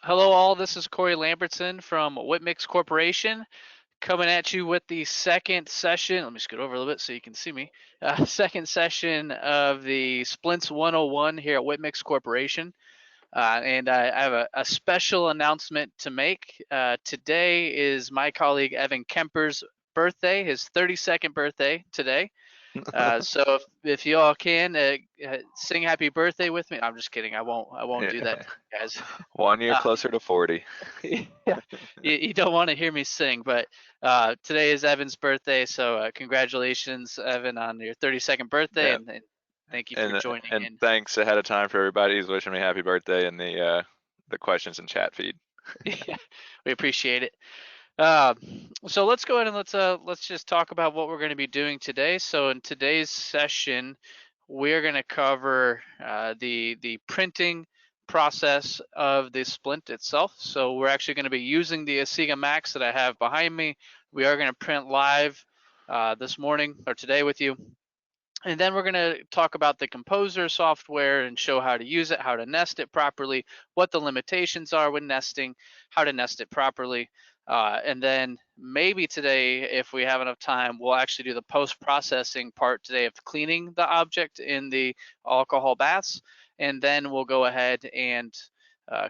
Hello all, this is Cory Lambertson from Whitmix Corporation coming at you with the second session. Let me scoot over a little bit so you can see me. Second session of the Splints 101 here at Whitmix Corporation. And I have a special announcement to make. Today is my colleague Evan Kemper's birthday, his 32nd birthday today. So if you all can sing happy birthday with me. I'm just kidding. I won't do that, guys. 1 year Uh, closer to 40. yeah, you don't want to hear me sing, but today is Evan's birthday, so congratulations, Evan, on your 32nd birthday, Yeah, and thank you for and joining and in. thanks ahead of time for everybody who's wishing me happy birthday in the questions and chat feed. Yeah, we appreciate it. Uh, so let's go ahead and let's just talk about what we're going to be doing today. So in today's session, we're going to cover the printing process of the splint itself. So we're actually going to be using the Asiga Max that I have behind me. We are going to print live this morning or today with you. And then we're going to talk about the Composer software and show how to use it, how to nest it properly, what the limitations are when nesting, how to nest it properly. And then maybe today, if we have enough time, we'll actually do the post-processing part today of cleaning the object in the alcohol baths. And then we'll go ahead and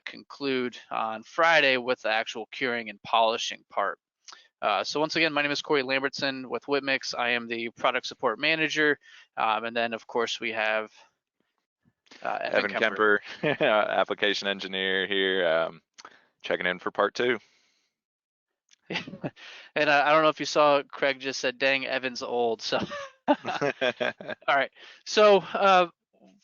conclude on Friday with the actual curing and polishing part. So once again, my name is Cory Lambertson with Whitmix. I am the product support manager. And then of course we have Evan Evan Kemper. Kemper, application engineer here, checking in for part 2. And I don't know if you saw, Craig just said, dang, Evan's old. So, all right. So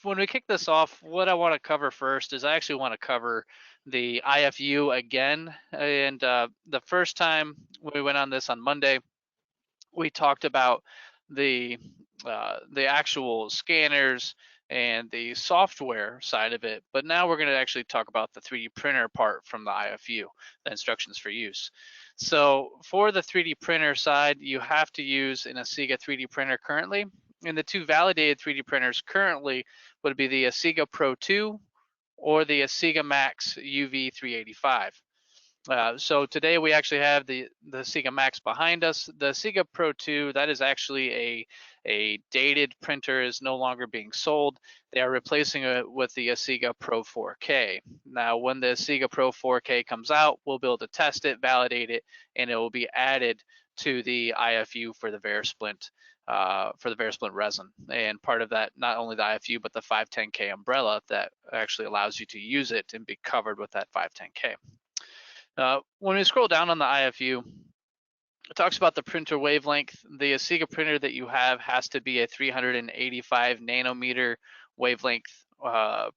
when we kick this off, what I want to cover first is I actually want to cover the IFU again. And the first time we went on this on Monday, we talked about the actual scanners and the software side of it, but now we're going to actually talk about the 3D printer part from the IFU, the instructions for use. So for the 3D printer side, you have to use an Asiga 3D printer currently, and the two validated 3D printers currently would be the Asiga Pro 2 or the Asiga Max UV385. So today we actually have the Asiga Max behind us. The Asiga Pro 2, that is actually a dated printer, is no longer being sold. They are replacing it with the Asiga Pro 4K. Now, when the Asiga Pro 4K comes out, we'll be able to test it, validate it, and it will be added to the IFU for the VeriSplint resin. And part of that, not only the IFU, but the 510K umbrella that actually allows you to use it and be covered with that 510K. When we scroll down on the IFU, it talks about the printer wavelength. The Asiga printer that you have has to be a 385 nanometer wavelength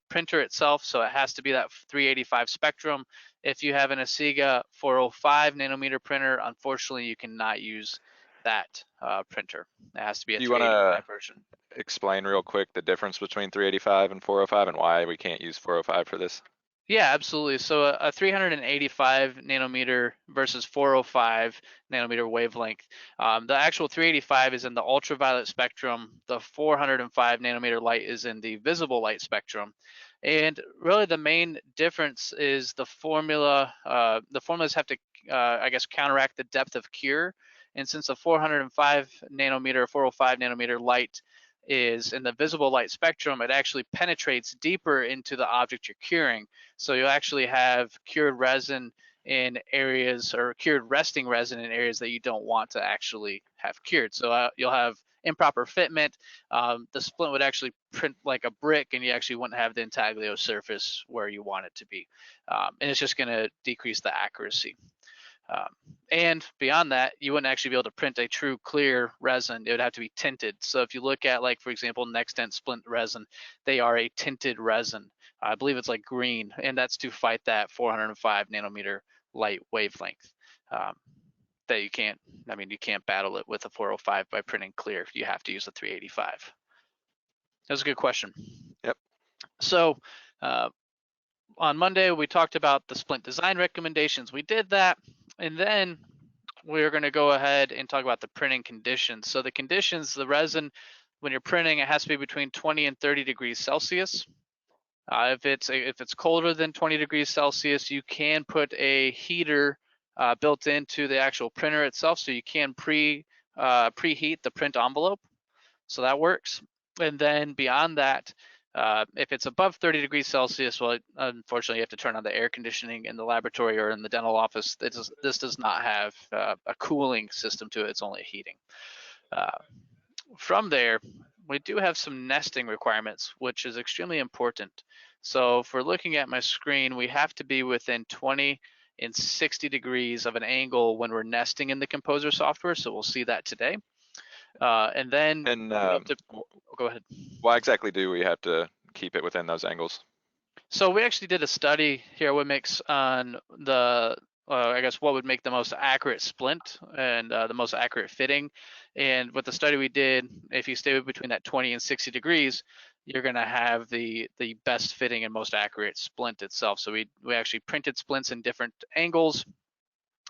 printer itself, so it has to be that 385 spectrum. If you have an Asiga 405 nanometer printer, unfortunately, you cannot use that printer. It has to be a Do you want to 385 version. explain real quick the difference between 385 and 405 and why we can't use 405 for this? Yeah, absolutely. So a 385 nanometer versus 405 nanometer wavelength. The actual 385 is in the ultraviolet spectrum. The 405 nanometer light is in the visible light spectrum. And really the main difference is the formula. The formulas have to, I guess, counteract the depth of cure. And since the 405 nanometer, 405 nanometer light is in the visible light spectrum, it actually penetrates deeper into the object you're curing. So you'll actually have cured resin in areas, or cured resting resin in areas that you don't want to actually have cured. So you'll have improper fitment. The splint would actually print like a brick, and you actually wouldn't have the intaglio surface where you want it to be. And it's just going to decrease the accuracy. And beyond that, you wouldn't actually be able to print a true clear resin. It would have to be tinted. So if you look at, like, for example, NextDent Splint resin, they are a tinted resin. I believe it's like green, and that's to fight that 405 nanometer light wavelength. That you can't battle it with a 405 by printing clear. You have to use a 385. That was a good question. Yep. So on Monday, we talked about the splint design recommendations. We did that. And then we're going to go ahead and talk about the printing conditions. So the conditions, the resin, when you're printing, it has to be between 20 and 30 degrees Celsius. If it's colder than 20 degrees Celsius, you can put a heater built into the actual printer itself, so you can preheat the print envelope. So that works. And then beyond that, if it's above 30 degrees Celsius, well, unfortunately, you have to turn on the air conditioning in the laboratory or in the dental office. This does not have a cooling system to it. It's only heating. From there, we do have some nesting requirements, which is extremely important. So if we're looking at my screen, we have to be within 20 and 60 degrees of an angle when we're nesting in the Composer software. So we'll see that today. And then And go ahead. why exactly do we have to keep it within those angles? So we actually did a study here at Wimix on the, I guess what would make the most accurate splint and the most accurate fitting. And with the study we did, if you stay between that 20 and 60 degrees, you're gonna have the best fitting and most accurate splint itself. So we actually printed splints in different angles.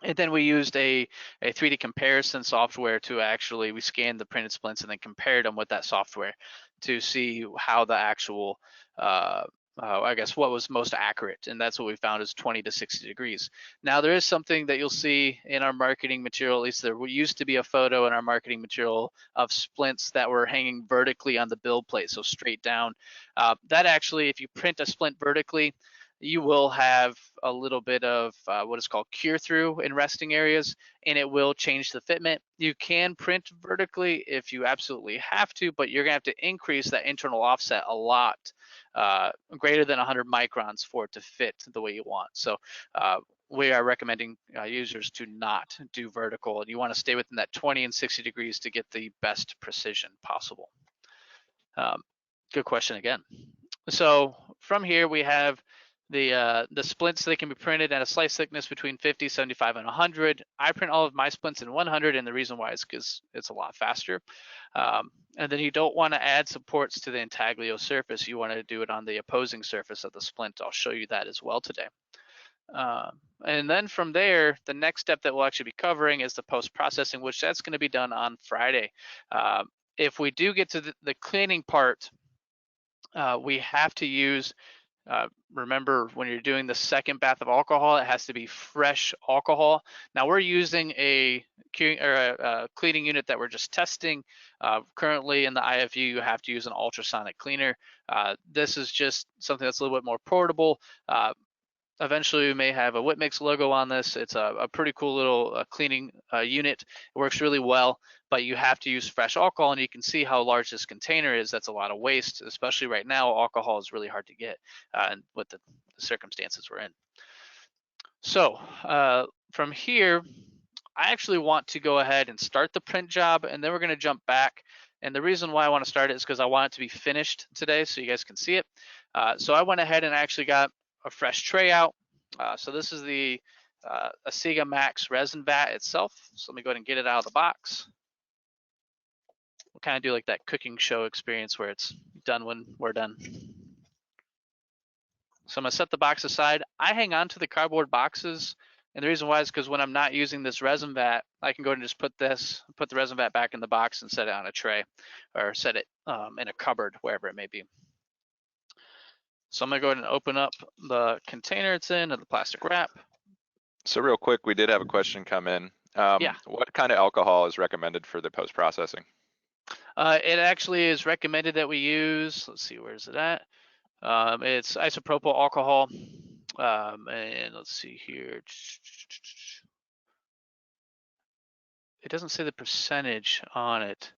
And then we used a 3D comparison software to actually, we scanned the printed splints and then compared them with that software to see how the actual, I guess what was most accurate. And that's what we found is 20 to 60 degrees. Now there is something that you'll see in our marketing material, at least there used to be a photo in our marketing material of splints that were hanging vertically on the build plate, so straight down. That actually, if you print a splint vertically, you will have a little bit of what is called cure through in resting areas, and it will change the fitment. You can print vertically if you absolutely have to, but you're gonna have to increase that internal offset a lot, greater than 100 microns for it to fit the way you want. So we are recommending users to not do vertical, and you wanna stay within that 20 and 60 degrees to get the best precision possible. Good question again. So from here we have the splints. They can be printed at a slice thickness between 50, 75, and 100. I print all of my splints in 100, and the reason why is because it's a lot faster. And then you don't want to add supports to the intaglio surface. You want to do it on the opposing surface of the splint. I'll show you that as well today. And then from there, the next step that we'll actually be covering is the post-processing, which that's going to be done on Friday. If we do get to the cleaning part, we have to use, remember when you're doing the second bath of alcohol, it has to be fresh alcohol. Now we're using a cleaning unit that we're just testing. Currently in the IFU, you have to use an ultrasonic cleaner. This is just something that's a little bit more portable. Eventually we may have a Whitmix logo on this. It's a pretty cool little cleaning unit. It works really well, but you have to use fresh alcohol, and you can see how large this container is. That's a lot of waste, especially right now. Alcohol is really hard to get and with the circumstances we're in. So from here, I actually want to go ahead and start the print job, and then we're gonna jump back. And the reason why I wanna start it is because I want it to be finished today so you guys can see it. So I went ahead and actually got a fresh tray out. So this is the Asiga Max resin vat itself. So let me go ahead and get it out of the box. We'll kind of do like that cooking show experience where it's done when we're done. So I'm gonna set the box aside. I hang on to the cardboard boxes, and the reason why is because when I'm not using this resin vat, I can go ahead and just put the resin vat back in the box and set it on a tray, or set it in a cupboard, wherever it may be. So I'm gonna go ahead and open up the container it's in and the plastic wrap. So real quick, we did have a question come in. Yeah. What kind of alcohol is recommended for the post-processing? It actually is recommended that we use, let's see, where's it at? It's isopropyl alcohol. And let's see here. It doesn't say the percentage on it.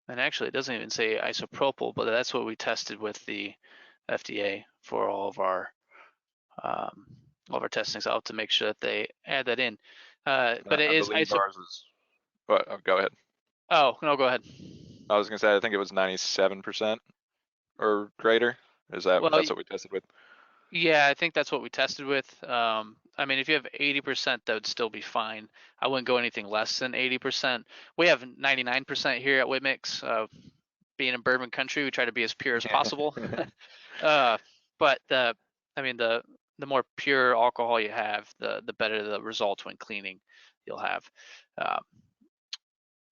And actually it doesn't even say isopropyl, but that's what we tested with the FDA for all of our testings. I'll have to make sure that they add that in. But it is go ahead. Oh, no, go ahead. I was gonna say, I think it was 97% or greater. Is that, Well, that's what we tested with? Yeah, I think that's what we tested with. I mean, if you have 80%, that would still be fine. I wouldn't go anything less than 80%. We have 99% here at Whitmix. Being in bourbon country, we try to be as pure as possible. But I mean, the more pure alcohol you have, the better the results when cleaning you'll have.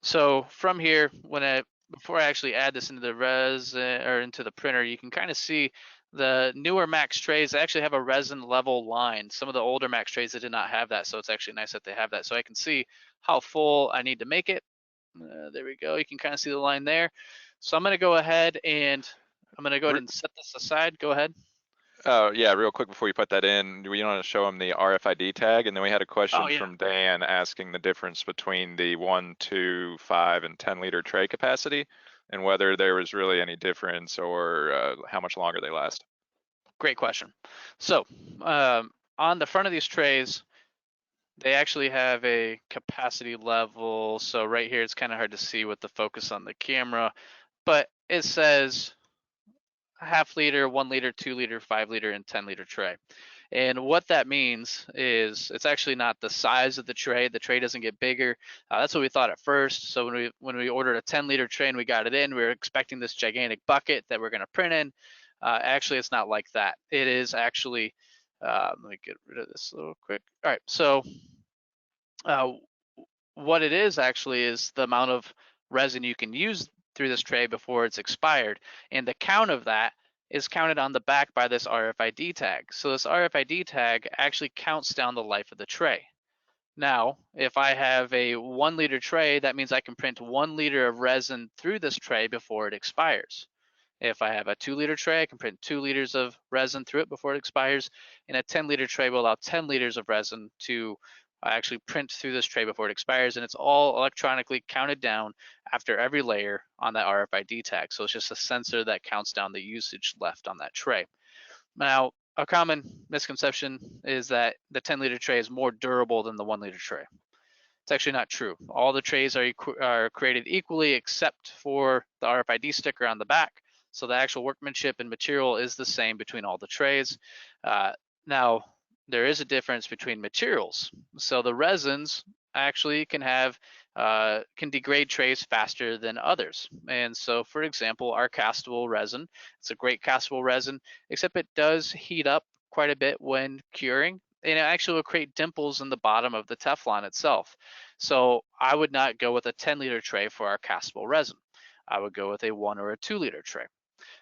So from here, when before I actually add this into the resin or into the printer, you can kind of see the newer Max trays actually have a resin level line. Some of the older Max trays that did not have that, so it's actually nice that they have that. So I can see how full I need to make it. There we go. You can kind of see the line there. So I'm going to go ahead and set this aside. Go ahead. Oh, yeah, real quick before you put that in, do we want to show them the RFID tag? And then we had a Oh question yeah, from Dan asking the difference between the 1, 2, 5, and 10-liter tray capacity and whether there was really any difference or how much longer they last. great question. So on the front of these trays, they actually have a capacity level. So right here, it's kind of hard to see with the focus on the camera, but it says half liter, 1 liter, 2 liter, 5 liter, and 10-liter tray. And what that means is it's actually not the size of the tray. The tray doesn't get bigger. That's what we thought at first. So when we ordered a 10-liter tray and we got it in, we were expecting this gigantic bucket that we're going to print in. Actually, it's not like that. It is actually, let me get rid of this a little quick. All right, so uh, what it is actually is the amount of resin you can use through this tray before it's expired. And the count of that is counted on the back by this RFID tag. So this RFID tag actually counts down the life of the tray. Now, if I have a 1 liter tray, that means I can print 1 liter of resin through this tray before it expires. If I have a 2 liter tray, I can print 2 liters of resin through it before it expires. And a 10-liter tray will allow 10 liters of resin to actually print through this tray before it expires. And it's all electronically counted down after every layer on that RFID tag. So it's just a sensor that counts down the usage left on that tray. Now, a common misconception is that the 10-liter tray is more durable than the 1 liter tray. It's actually not true. All the trays are created equally except for the RFID sticker on the back. So the actual workmanship and material is the same between all the trays. Now, there is a difference between materials. So the resins actually can degrade trays faster than others. And so, for example, our castable resin, it's a great castable resin, except it does heat up quite a bit when curing, and it actually will create dimples in the bottom of the Teflon itself. So I would not go with a 10-liter tray for our castable resin. I would go with a 1 or a 2-liter tray.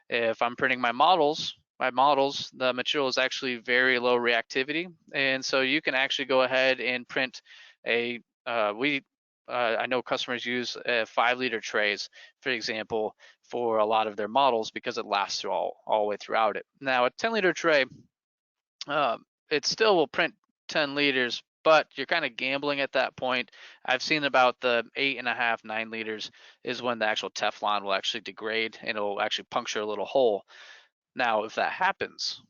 If I'm printing my models, the material is actually very low reactivity, and so you can actually go ahead and print a I know customers use 5-liter trays, for example, for a lot of their models because it lasts through all the way throughout it. Now a 10-liter tray, it still will print 10 liters, but you're kind of gambling at that point. I've seen about the 8.5, 9 liters is when the actual Teflon will actually degrade and it'll actually puncture a little hole. Now, if that happens,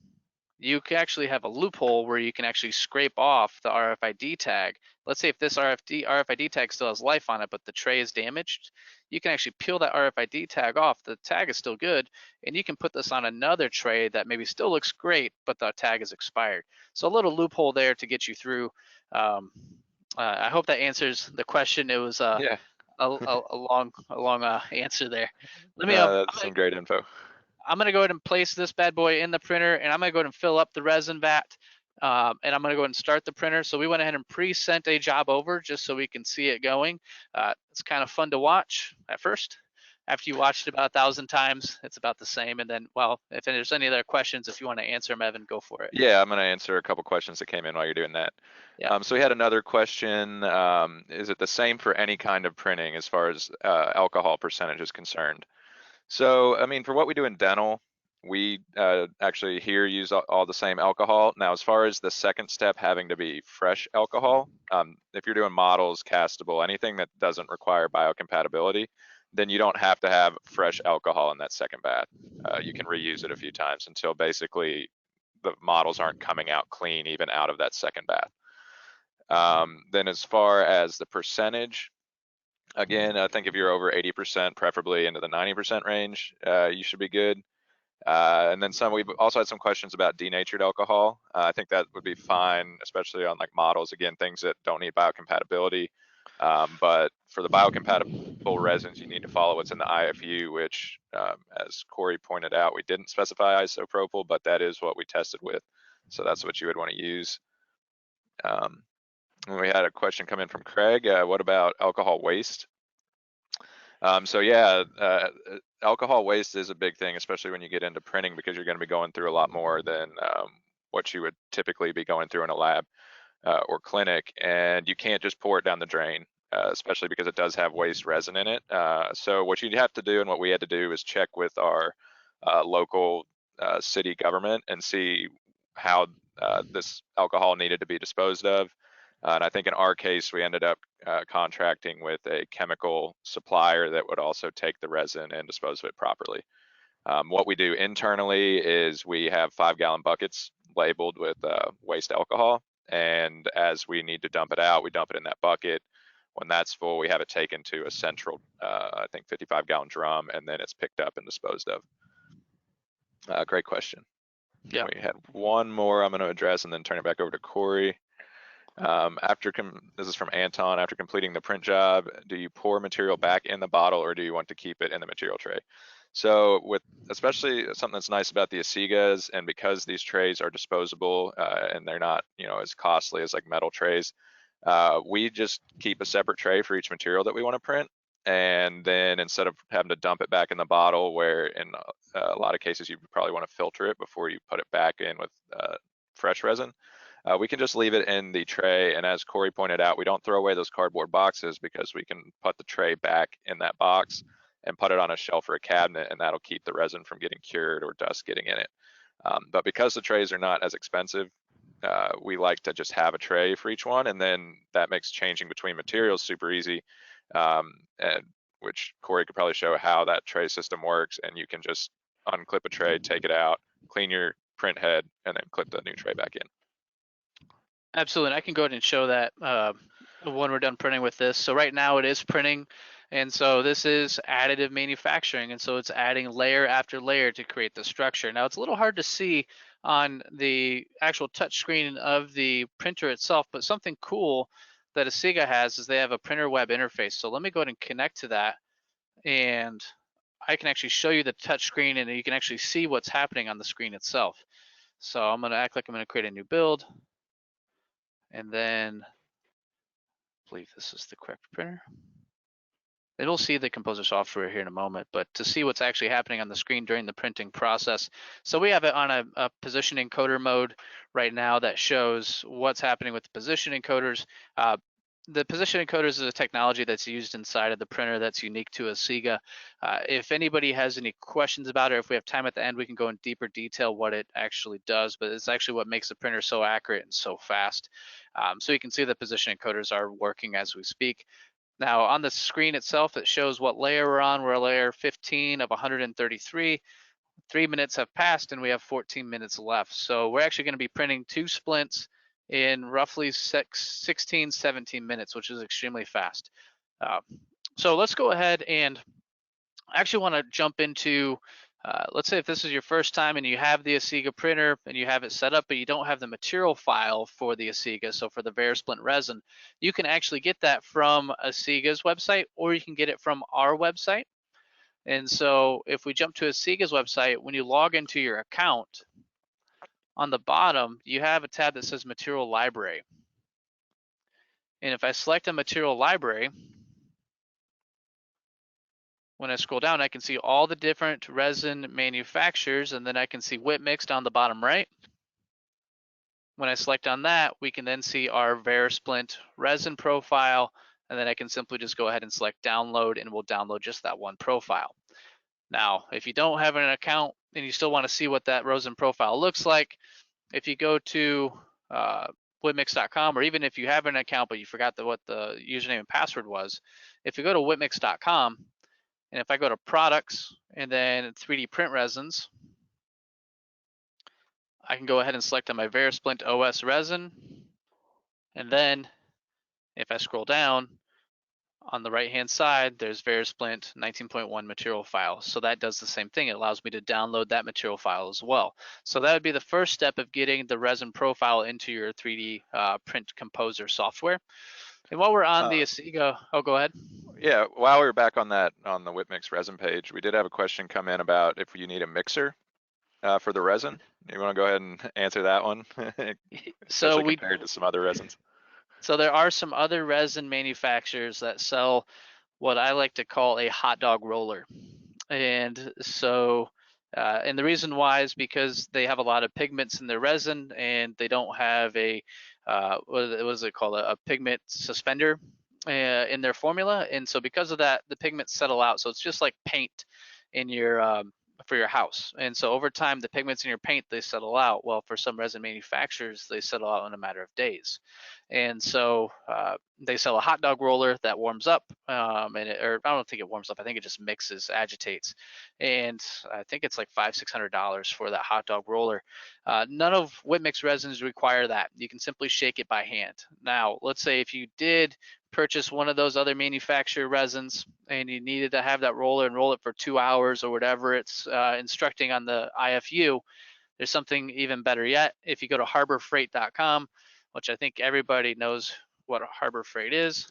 you can actually have a loophole where you can actually scrape off the RFID tag. Let's say if this RFID tag still has life on it, but the tray is damaged, you can actually peel that RFID tag off. The tag is still good, and you can put this on another tray that maybe still looks great, but the tag is expired. So a little loophole there to get you through. I hope that answers the question. It was Yeah, a long answer there. Let me that's some great info. I'm gonna go ahead and place this bad boy in the printer, and I'm gonna go ahead and fill up the resin vat, and I'm gonna go ahead and start the printer. So we went ahead and pre-sent a job over just so we can see it going. It's kind of fun to watch at first. After you watched it about 1,000 times, it's about the same. And then, well, if there's any other questions, if you want to answer them, Evan, go for it. Yeah, I'm going to answer a couple questions that came in while you're doing that. Yeah. So we had another question. Is it the same for any kind of printing as far as alcohol percentage is concerned? So, I mean, for what we do in dental, we actually here use all the same alcohol. Now, as far as the second step having to be fresh alcohol, if you're doing models, castable, anything that doesn't require biocompatibility, then you don't have to have fresh alcohol in that second bath. You can reuse it a few times until basically the models aren't coming out clean even out of that second bath. Then as far as the percentage, again, I think if you're over 80%, preferably into the 90% range, you should be good. And then we've also had some questions about denatured alcohol. I think that would be fine, especially on like models, again, things that don't need biocompatibility. But for the biocompatible resins, you need to follow what's in the IFU, which, as Cory pointed out, we didn't specify isopropyl, but that is what we tested with. So that's what you would want to use. And we had a question come in from Craig. What about alcohol waste? So yeah, alcohol waste is a big thing, especially when you get into printing, because you're going to be going through a lot more than what you would typically be going through in a lab or clinic, and you can't just pour it down the drain, especially because it does have waste resin in it. So what you'd have to do, and what we had to do, is check with our local city government and see how this alcohol needed to be disposed of. And I think in our case, we ended up contracting with a chemical supplier that would also take the resin and dispose of it properly. What we do internally is we have 5-gallon buckets labeled with waste alcohol. And as we need to dump it out, we dump it in that bucket. When that's full, we have it taken to a central, I think 55-gallon drum, and then it's picked up and disposed of. Great question. Yeah. We had one more I'm going to address and then turn it back over to Cory. This is from Anton. After completing the print job, do you pour material back in the bottle, or do you want to keep it in the material tray? So with especially something that's nice about the Asigas, and because these trays are disposable and they're not, as costly as like metal trays, we just keep a separate tray for each material that we want to print. And then instead of having to dump it back in the bottle, where in a lot of cases you probably want to filter it before you put it back in with fresh resin, we can just leave it in the tray. And as Cory pointed out, we don't throw away those cardboard boxes, because we can put the tray back in that box and put it on a shelf or a cabinet, and that'll keep the resin from getting cured or dust getting in it. But because the trays are not as expensive, we like to just have a tray for each one, and then that makes changing between materials super easy, and which Cory could probably show how that tray system works. And you can just unclip a tray, take it out, clean your print head, and then clip the new tray back in. Absolutely. And I can go ahead and show that when we're done printing with this. So right now it is printing. And so this is additive manufacturing. And so it's adding layer after layer to create the structure. Now it's a little hard to see on the actual touch screen of the printer itself, but something cool that Asiga has is they have a printer web interface. So let me go ahead and connect to that, and I can actually show you the touch screen, and you can actually see what's happening on the screen itself. So I'm going to act like I'm going to create a new build. And then I believe this is the correct printer. And we'll see the Composer software here in a moment, but to see what's actually happening on the screen during the printing process. So we have it on a position encoder mode right now that shows what's happening with the position encoders. The position encoders is a technology that's used inside of the printer that's unique to Asiga. If anybody has any questions about it, or if we have time at the end, we can go in deeper detail what it actually does, but it's actually what makes the printer so accurate and so fast. So you can see the position encoders are working as we speak. Now on the screen itself, it shows what layer we're on. We're a layer 15 of 133. 3 minutes have passed and we have 14 minutes left. So we're actually going to be printing 2 splints in roughly 16, 17 minutes, which is extremely fast. So let's go ahead and I actually want to jump into, let's say if this is your first time and you have the Asiga printer and you have it set up, but you don't have the material file for the Asiga, so for the VeriSplint resin, you can actually get that from Asiga's website, or you can get it from our website. And so if we jump to Asiga's website, when you log into your account, on the bottom, you have a tab that says Material Library. And if I select a material library, when I scroll down, I can see all the different resin manufacturers, and then I can see Whitmix down the bottom right. When I select on that, we can then see our VeriSplint resin profile, and then I can simply just go ahead and select download, and we'll download just that one profile. Now, if you don't have an account and you still want to see what that resin profile looks like, if you go to whitmix.com, or even if you have an account but you forgot what the username and password was, if you go to whitmix.com, and if I go to products and then 3D print resins, I can go ahead and select on my VeriSplint OS resin. And then if I scroll down, on the right-hand side, there's VeriSplint 19.1 material file. So that does the same thing. It allows me to download that material file as well. So that would be the first step of getting the resin profile into your 3D Print Composer software. And while we're on the Asiga, oh, go ahead. Yeah, while we were back on that, on the Whitmix resin page, we did have a question come in about if you need a mixer for the resin. You want to go ahead and answer that one? Especially compared to some other resins. So there are some other resin manufacturers that sell what I like to call a hot dog roller. And so, and the reason why is because they have a lot of pigments in their resin, and they don't have a what is it called, a pigment suspender in their formula. And so because of that, the pigments settle out. So it's just like paint in your for your house. And so over time, the pigments in your paint, they settle out. Well, for some resin manufacturers, they settle out in a matter of days. And so they sell a hot dog roller that warms up, or I don't think it warms up. I think it just mixes, agitates, and I think it's like $500-600 for that hot dog roller. None of Whitmix resins require that. You can simply shake it by hand. Now, let's say if you did purchase one of those other manufacturer resins and you needed to have that roller and roll it for 2 hours or whatever it's instructing on the IFU, there's something even better yet. If you go to harborfreight.com, which I think everybody knows what a Harbor Freight is,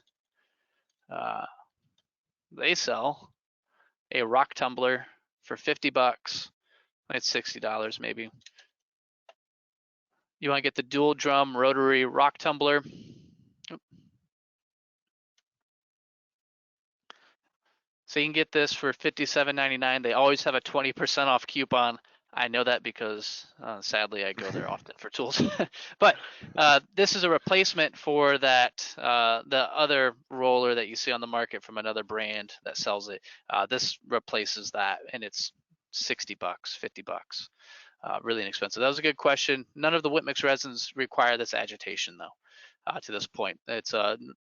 they sell a rock tumbler for $50. It's $60 maybe. You want to get the dual drum rotary rock tumbler. So you can get this for $57.99. They always have a 20% off coupon. I know that because sadly I go there often for tools. But this is a replacement for that the other roller that you see on the market from another brand that sells it. This replaces that, and it's $60, $50. Really inexpensive. That was a good question. None of the Whitmix resins require this agitation though. To this point, it's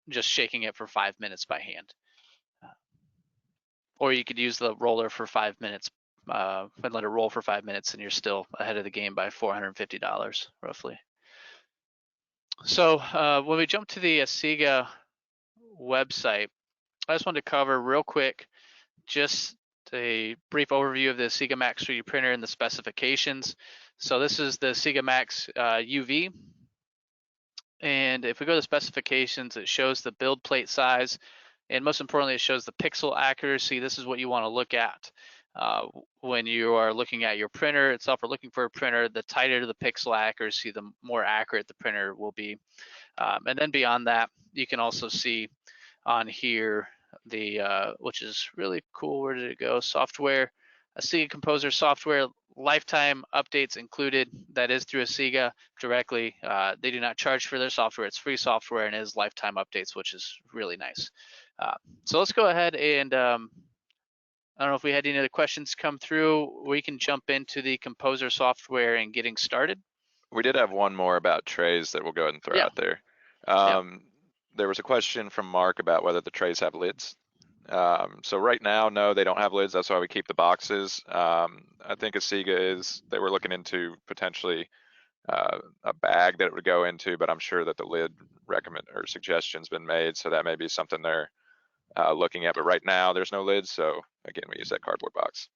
just shaking it for 5 minutes by hand. Or you could use the roller for 5 minutes and let it roll for 5 minutes, and you're still ahead of the game by $450 roughly. So when we jump to the Asiga website, I just wanted to cover real quick just a brief overview of the Asiga Max 3D printer and the specifications. So this is the Asiga Max UV. And if we go to the specifications, it shows the build plate size, and most importantly, it shows the pixel accuracy. This is what you want to look at when you are looking at your printer itself or looking for a printer. The tighter the pixel accuracy, the more accurate the printer will be. And then beyond that, you can also see on here the which is really cool. Where did it go? Software, Asiga Composer software, lifetime updates included. That is through Asiga directly. They do not charge for their software. It's free software and is lifetime updates, which is really nice. So let's go ahead and I don't know if we had any other questions come through. We can jump into the Composer software and getting started. We did have one more about trays that we'll go ahead and throw out there. There was a question from Mark about whether the trays have lids. So right now, no, they don't have lids. That's why we keep the boxes. I think Asiga they were looking into potentially a bag that it would go into, but I'm sure that the lid recommend or suggestion's been made, so that may be something they're looking at. But right now, there's no lid, so again, we use that cardboard box.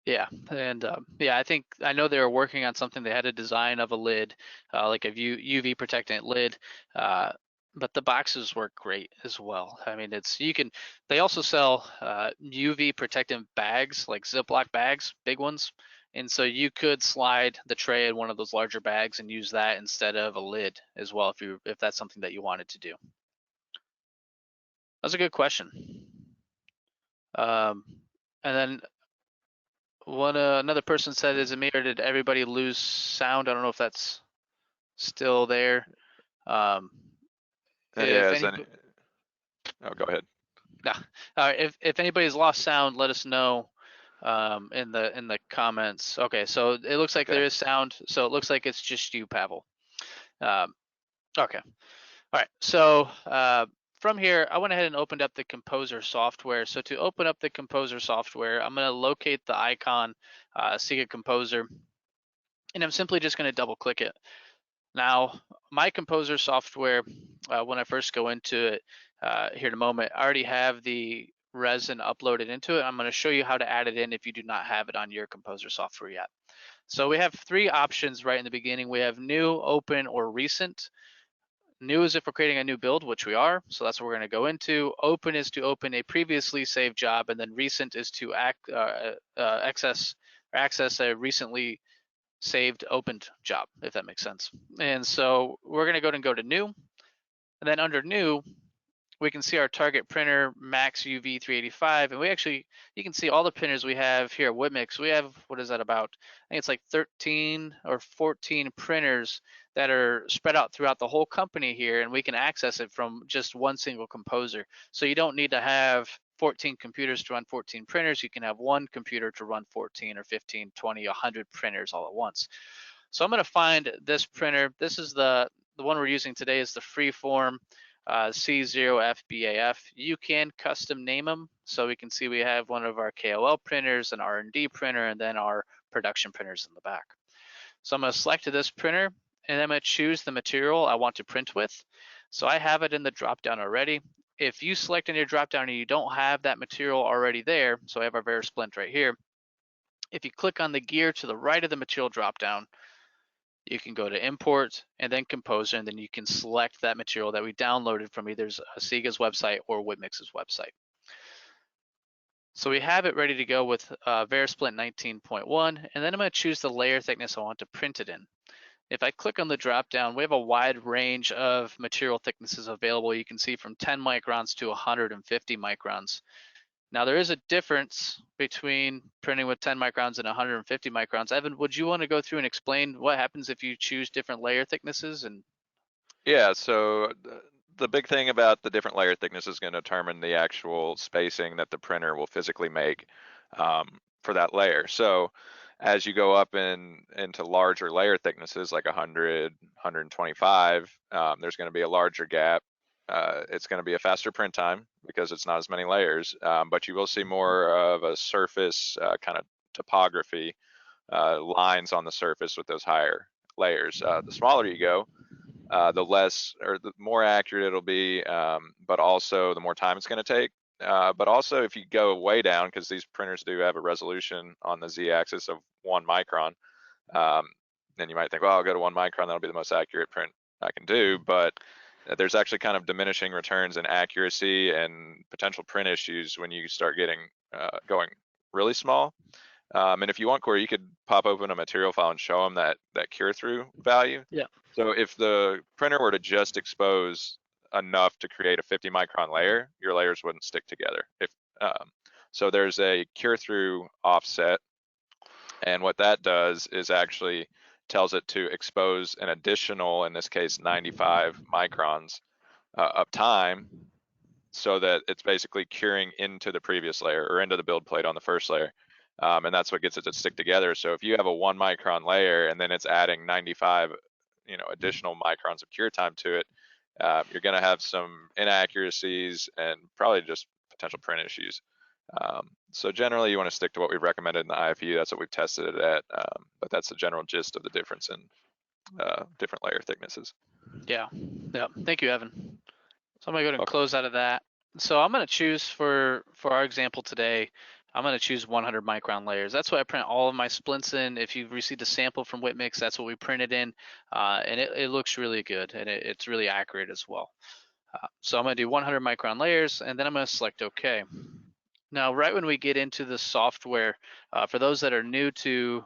Yeah, and yeah, I know they were working on something. They had a design of a lid, like a UV protectant lid, but the boxes work great as well. I mean, they also sell UV protectant bags, like Ziploc bags, big ones. And so you could slide the tray in one of those larger bags and use that instead of a lid as well, if that's something that you wanted to do. That's a good question. And then another person said, is it me or did everybody lose sound? I don't know if that's still there. Yeah, oh, go ahead. Nah. If anybody's lost sound, let us know in the comments. Okay, so it looks like there is sound. So it looks like it's just you, Pavel. Okay. All right. So from here, I went ahead and opened up the Composer software. So to open up the Composer software, I'm going to locate the icon Asiga Composer, and I'm simply just going to double click it. Now, my Composer software, when I first go into it here in a moment, I already have the resin uploaded into it. I'm going to show you how to add it in if you do not have it on your Composer software yet. So we have three options right in the beginning. We have new, open, or recent. New is if we're creating a new build, which we are, so that's what we're going to go into. Open is to open a previously saved job, and then recent is to access a recently saved opened job, if that makes sense. And so we're going to go to new, and then under new, we can see our target printer, Max UV 385, and you can see all the printers we have here at Whitmix. We have, what is that about? I think it's like 13 or 14 printers that are spread out throughout the whole company here, and we can access it from just one single composer. So you don't need to have 14 computers to run 14 printers. You can have one computer to run 14 or 15, 20, 100 printers all at once. So I'm going to find this printer. This is the one we're using today is the Freeform C0FBAF. You can custom name them. So we can see we have one of our KOL printers, an R&D printer, and then our production printers in the back. So I'm going to select this printer, and I'm going to choose the material I want to print with. So I have it in the dropdown already. If you select in your dropdown and you don't have that material already there, so I have our VeriSplint right here. If you click on the gear to the right of the material dropdown, you can go to import and then composer, and then you can select that material that we downloaded from either Asiga's website or Whitmix's website. So we have it ready to go with VeriSplint 19.1, and then I'm going to choose the layer thickness I want to print it in. If I click on the drop down, we have a wide range of material thicknesses available. You can see from 10 microns to 150 microns. Now there is a difference between printing with 10 microns and 150 microns. Evan, would you want to go through and explain what happens if you choose different layer thicknesses? And Yeah, so the big thing about the different layer thickness is going to determine the actual spacing that the printer will physically make for that layer. So as you go up into larger layer thicknesses like 100, 125, there's going to be a larger gap. It's going to be a faster print time because it's not as many layers, but you will see more of a surface kind of topography, lines on the surface with those higher layers. The smaller you go, the less or the more accurate it'll be, but also the more time it's going to take. But also if you go way down, because these printers do have a resolution on the z-axis of 1 micron, then you might think, well, I'll go to 1 micron, that'll be the most accurate print I can do. But there's actually kind of diminishing returns in accuracy and potential print issues when you start getting going really small. And if you want, Cory, you could pop open a material file and show them that cure through value. yeah. So if the printer were to just expose enough to create a 50 micron layer, your layers wouldn't stick together. So there's a cure through offset, and what that does is actually tells it to expose an additional, in this case, 95 microns of time, so that it's basically curing into the previous layer or into the build plate on the first layer. And that's what gets it to stick together. So if you have a 1 micron layer and then it's adding 95 additional microns of cure time to it, you're going to have some inaccuracies and probably just potential print issues. So generally you want to stick to what we've recommended in the IFU. That's what we've tested it at, but that's the general gist of the difference in different layer thicknesses. Yeah. Thank you, Evan. So I'm gonna go ahead and close out of that. So I'm gonna choose for our example today, I'm gonna choose 100 micron layers. That's what I print all of my splints in. If you've received a sample from Whitmix, that's what we printed in, and it looks really good, and it's really accurate as well. So I'm gonna do 100 micron layers, and then I'm gonna select OK. Now, right when we get into the software, for those that are new to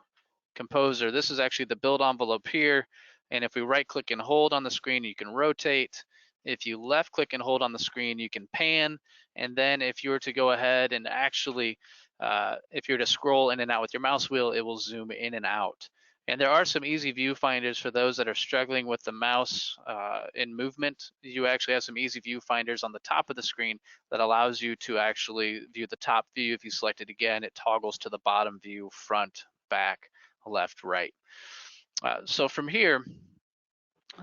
Composer, this is actually the build envelope here. And if we right click and hold on the screen, you can rotate. If you left click and hold on the screen, you can pan. And then if you were to go ahead and actually, if you were to scroll in and out with your mouse wheel, it will zoom in and out. And there are some easy viewfinders for those that are struggling with the mouse in movement. You actually have some easy viewfinders on the top of the screen that allows you to actually view the top view. If you select it again, it toggles to the bottom view, front, back, left, right. So from here,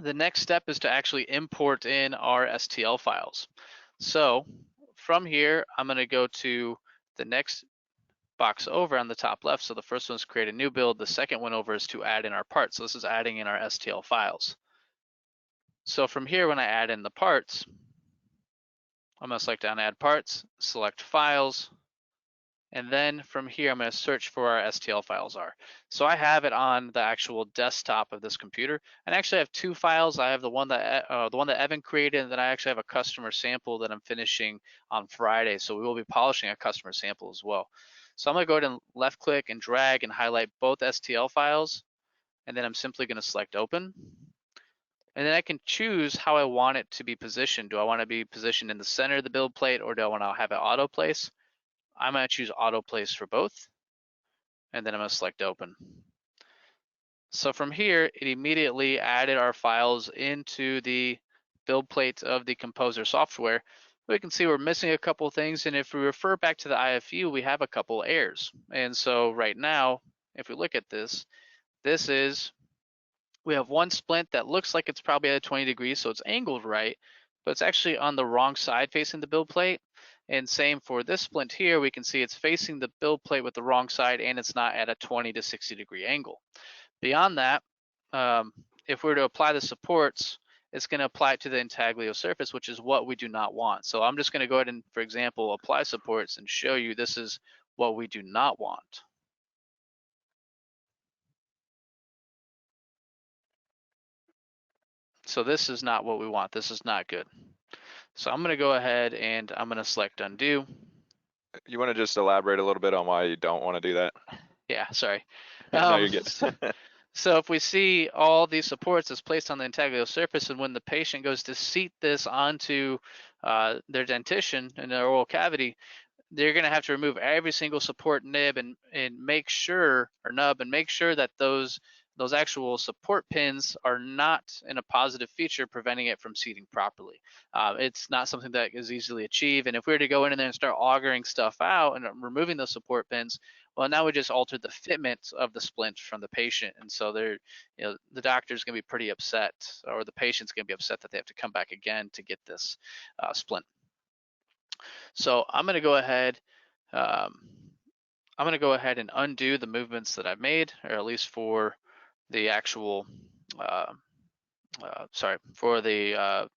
the next step is to actually import in our STL files. So from here, I'm going to go to the next box over on the top left. So the first one is create a new build. The second one over is to add in our parts. So this is adding in our STL files. So from here, when I add in the parts, I'm going to select down add parts, select files, and then from here, I'm going to search for our STL files are. So I have it on the actual desktop of this computer, and actually I have 2 files. I have the one that Evan created, and then I actually have a customer sample that I'm finishing on Friday. So we will be polishing a customer sample as well. So I'm going to go ahead and left click and drag and highlight both STL files, and then I'm simply going to select open. And then I can choose how I want it to be positioned. Do I want to be positioned in the center of the build plate, or do I want to have it auto place? I'm going to choose auto place for both, and then I'm going to select open. So from here, it immediately added our files into the build plate of the Composer software. We can see we're missing a couple things, and if we refer back to the IFU, we have a couple errors. And so right now, if we look at this, we have one splint that looks like it's probably at 20 degrees, so it's angled right, but it's actually on the wrong side facing the build plate. And same for this splint here, we can see it's facing the build plate with the wrong side, and it's not at a 20 to 60 degree angle. Beyond that, if we were to apply the supports, it's going to apply it to the intaglio surface, which is what we do not want. So I'm just going to go ahead and, for example, apply supports and show you this is what we do not want. So this is not what we want. This is not good. So I'm going to go ahead and I'm going to select undo. You want to just elaborate a little bit on why you don't want to do that? Yeah, sorry. No, you're good. So if we see all these supports is placed on the intaglio surface, and when the patient goes to seat this onto their dentition in their oral cavity, they're going to have to remove every single support nib and make sure, or nub, and make sure that those actual support pins are not in a positive feature, preventing it from seating properly. It's not something that is easily achieved. And if we were to go in there and start augering stuff out and removing those support pins, well, now we just altered the fitment of the splint from the patient. And so they're, the doctor's going to be pretty upset, or the patient's going to be upset that they have to come back again to get this splint. So I'm going to go ahead. I'm going to go ahead and undo the movements that I've made, or at least for the actual, for the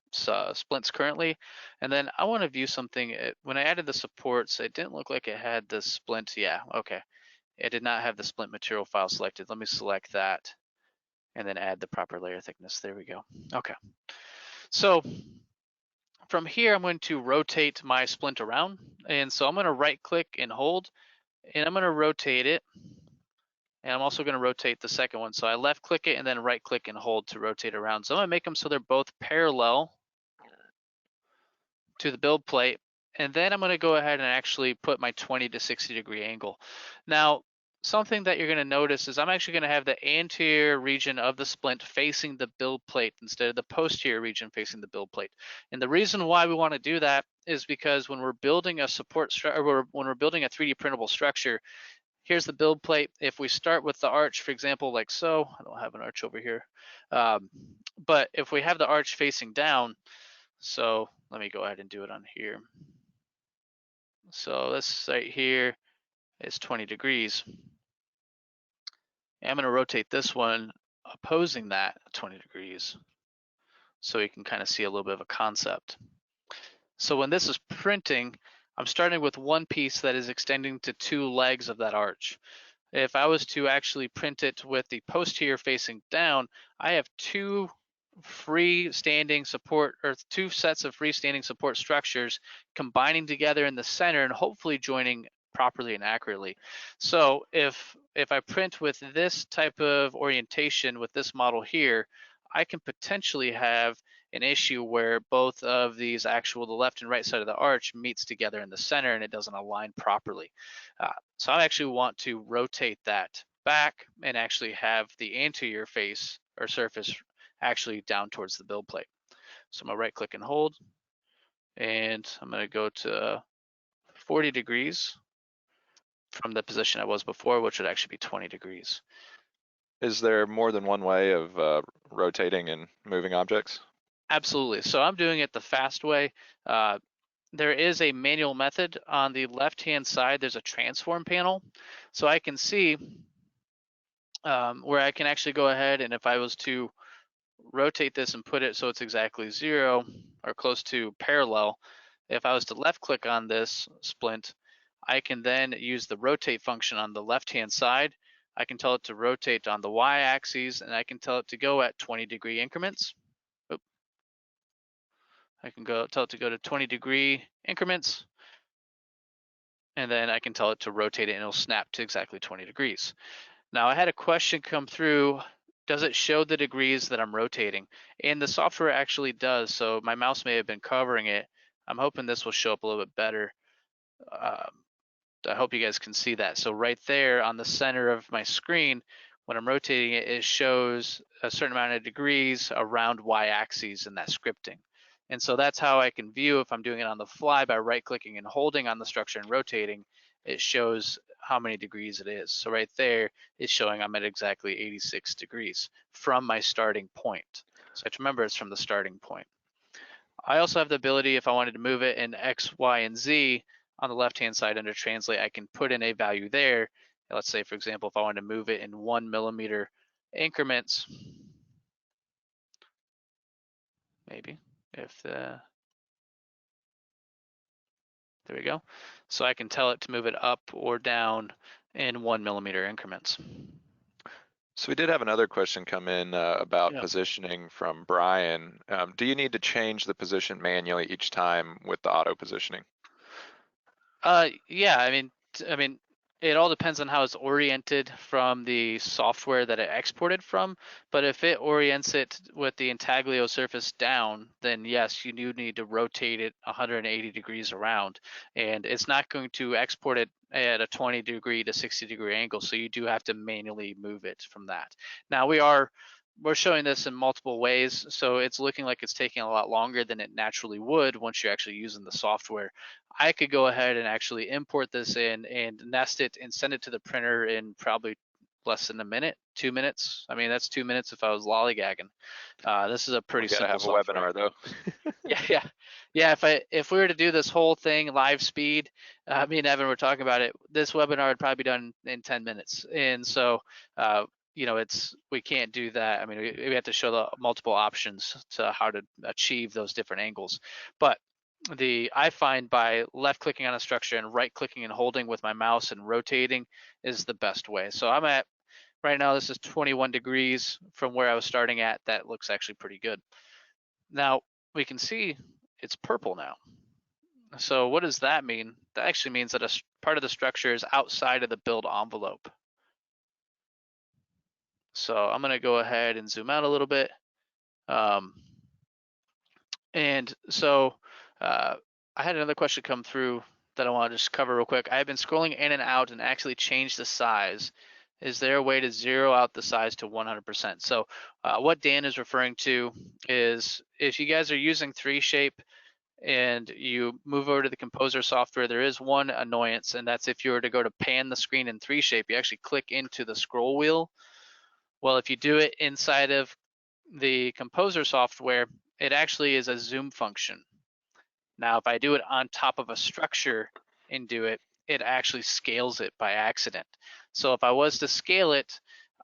splints currently. And then I want to view something. When I added the supports, it didn't look like it had the splint. Yeah, okay. It did not have the splint material file selected. Let me select that and then add the proper layer thickness. There we go. Okay. So from here, I'm going to rotate my splint around. And so I'm going to right click and hold, and I'm going to rotate it. And I'm also going to rotate the second one. So I left click it and then right click and hold to rotate around. So I'm going to make them so they're both parallel to the build plate. And then I'm going to go ahead and actually put my 20 to 60 degree angle. Now, something that you're going to notice is I'm actually going to have the anterior region of the splint facing the build plate instead of the posterior region facing the build plate. And the reason why we want to do that is because when we're building a support or when we're building a 3D printable structure, here's the build plate. If we start with the arch, for example, like so, I don't have an arch over here, but if we have the arch facing down, so let me go ahead and do it on here. So this right here is 20 degrees. And I'm going to rotate this one opposing that 20 degrees so you can kind of see a little bit of a concept. So when this is printing, I'm starting with one piece that is extending to two legs of that arch. If I was to actually print it with the posterior facing down, I have two freestanding support, or two sets of freestanding support structures combining together in the center and hopefully joining properly and accurately. So if I print with this type of orientation with this model here, I can potentially have an issue where both of these the left and right side of the arch meets together in the center and it doesn't align properly. So I actually want to rotate that back and actually have the anterior face or surface actually down towards the build plate. So I'm gonna right click and hold, and I'm gonna go to 40 degrees from the position I was before, which would actually be 20 degrees. Is there more than one way of rotating and moving objects? Absolutely. So I'm doing it the fast way. There is a manual method. On the left-hand side, there's a transform panel. So I can see where I can actually go ahead, and if I was to rotate this and put it so it's exactly 0 or close to parallel, if I was to left click on this splint, I can then use the rotate function on the left-hand side. I can tell it to rotate on the y-axis, and I can tell it to go at 20 degree increments. I can tell it to go to 20 degree increments, and then I can tell it to rotate it and it'll snap to exactly 20 degrees. Now I had a question come through does it show the degrees that I'm rotating? And the software actually does. So my mouse may have been covering it. I'm hoping this will show up a little bit better. I hope you guys can see that. So right there on the center of my screen, when I'm rotating it, it shows a certain amount of degrees around y-axis in that scripting. And so that's how I can view if I'm doing it on the fly by right-clicking and holding on the structure and rotating, it shows how many degrees it is. So right there, it's showing I'm at exactly 86 degrees from my starting point. So I have to remember it's from the starting point. I also have the ability, if I wanted to move it in X, Y, and Z, on the left-hand side under translate, I can put in a value there. Let's say, for example, if I wanted to move it in 1 millimeter increments, maybe, if there we go. So I can tell it to move it up or down in 1 millimeter increments. So we did have another question come in about Yeah. positioning from Brian. Do you need to change the position manually each time with the auto positioning? Yeah, I mean, it all depends on how it's oriented from the software that it exported from. But if it orients it with the intaglio surface down, then yes, you do need to rotate it 180 degrees around. And it's not going to export it at a 20 degree to 60 degree angle. So you do have to manually move it from that. Now we're showing this in multiple ways, so it's looking like it's taking a lot longer than it naturally would once you're actually using the software. I could go ahead and actually import this in and nest it and send it to the printer in probably less than a minute, 2 minutes. I mean, that's 2 minutes if I was lollygagging. This is a pretty We gotta simple have a software. webinar though. Yeah. If we were to do this whole thing live speed, me and Evan were talking about it. This webinar would probably be done in 10 minutes, and so we can't do that. I mean, we have to show the multiple options to how to achieve those different angles, but I find by left clicking on a structure and right clicking and holding with my mouse and rotating is the best way. So I'm at right now, this is 21 degrees from where I was starting at. That looks actually pretty good. Now we can see it's purple now. So what does that mean? That actually means that a part of the structure is outside of the build envelope. So I'm going to go ahead and zoom out a little bit. And so I had another question come through that I want to just cover real quick. I've been scrolling in and out and actually changed the size. Is there a way to zero out the size to 100%? So what Dan is referring to is if you guys are using 3Shape and you move over to the Composer software, there is one annoyance, and that's if you were to go to pan the screen in 3Shape, you actually click into the scroll wheel. Well, if you do it inside of the Composer software, it actually is a zoom function. Now, if I do it on top of a structure and do it, it actually scales it by accident. So if I was to scale it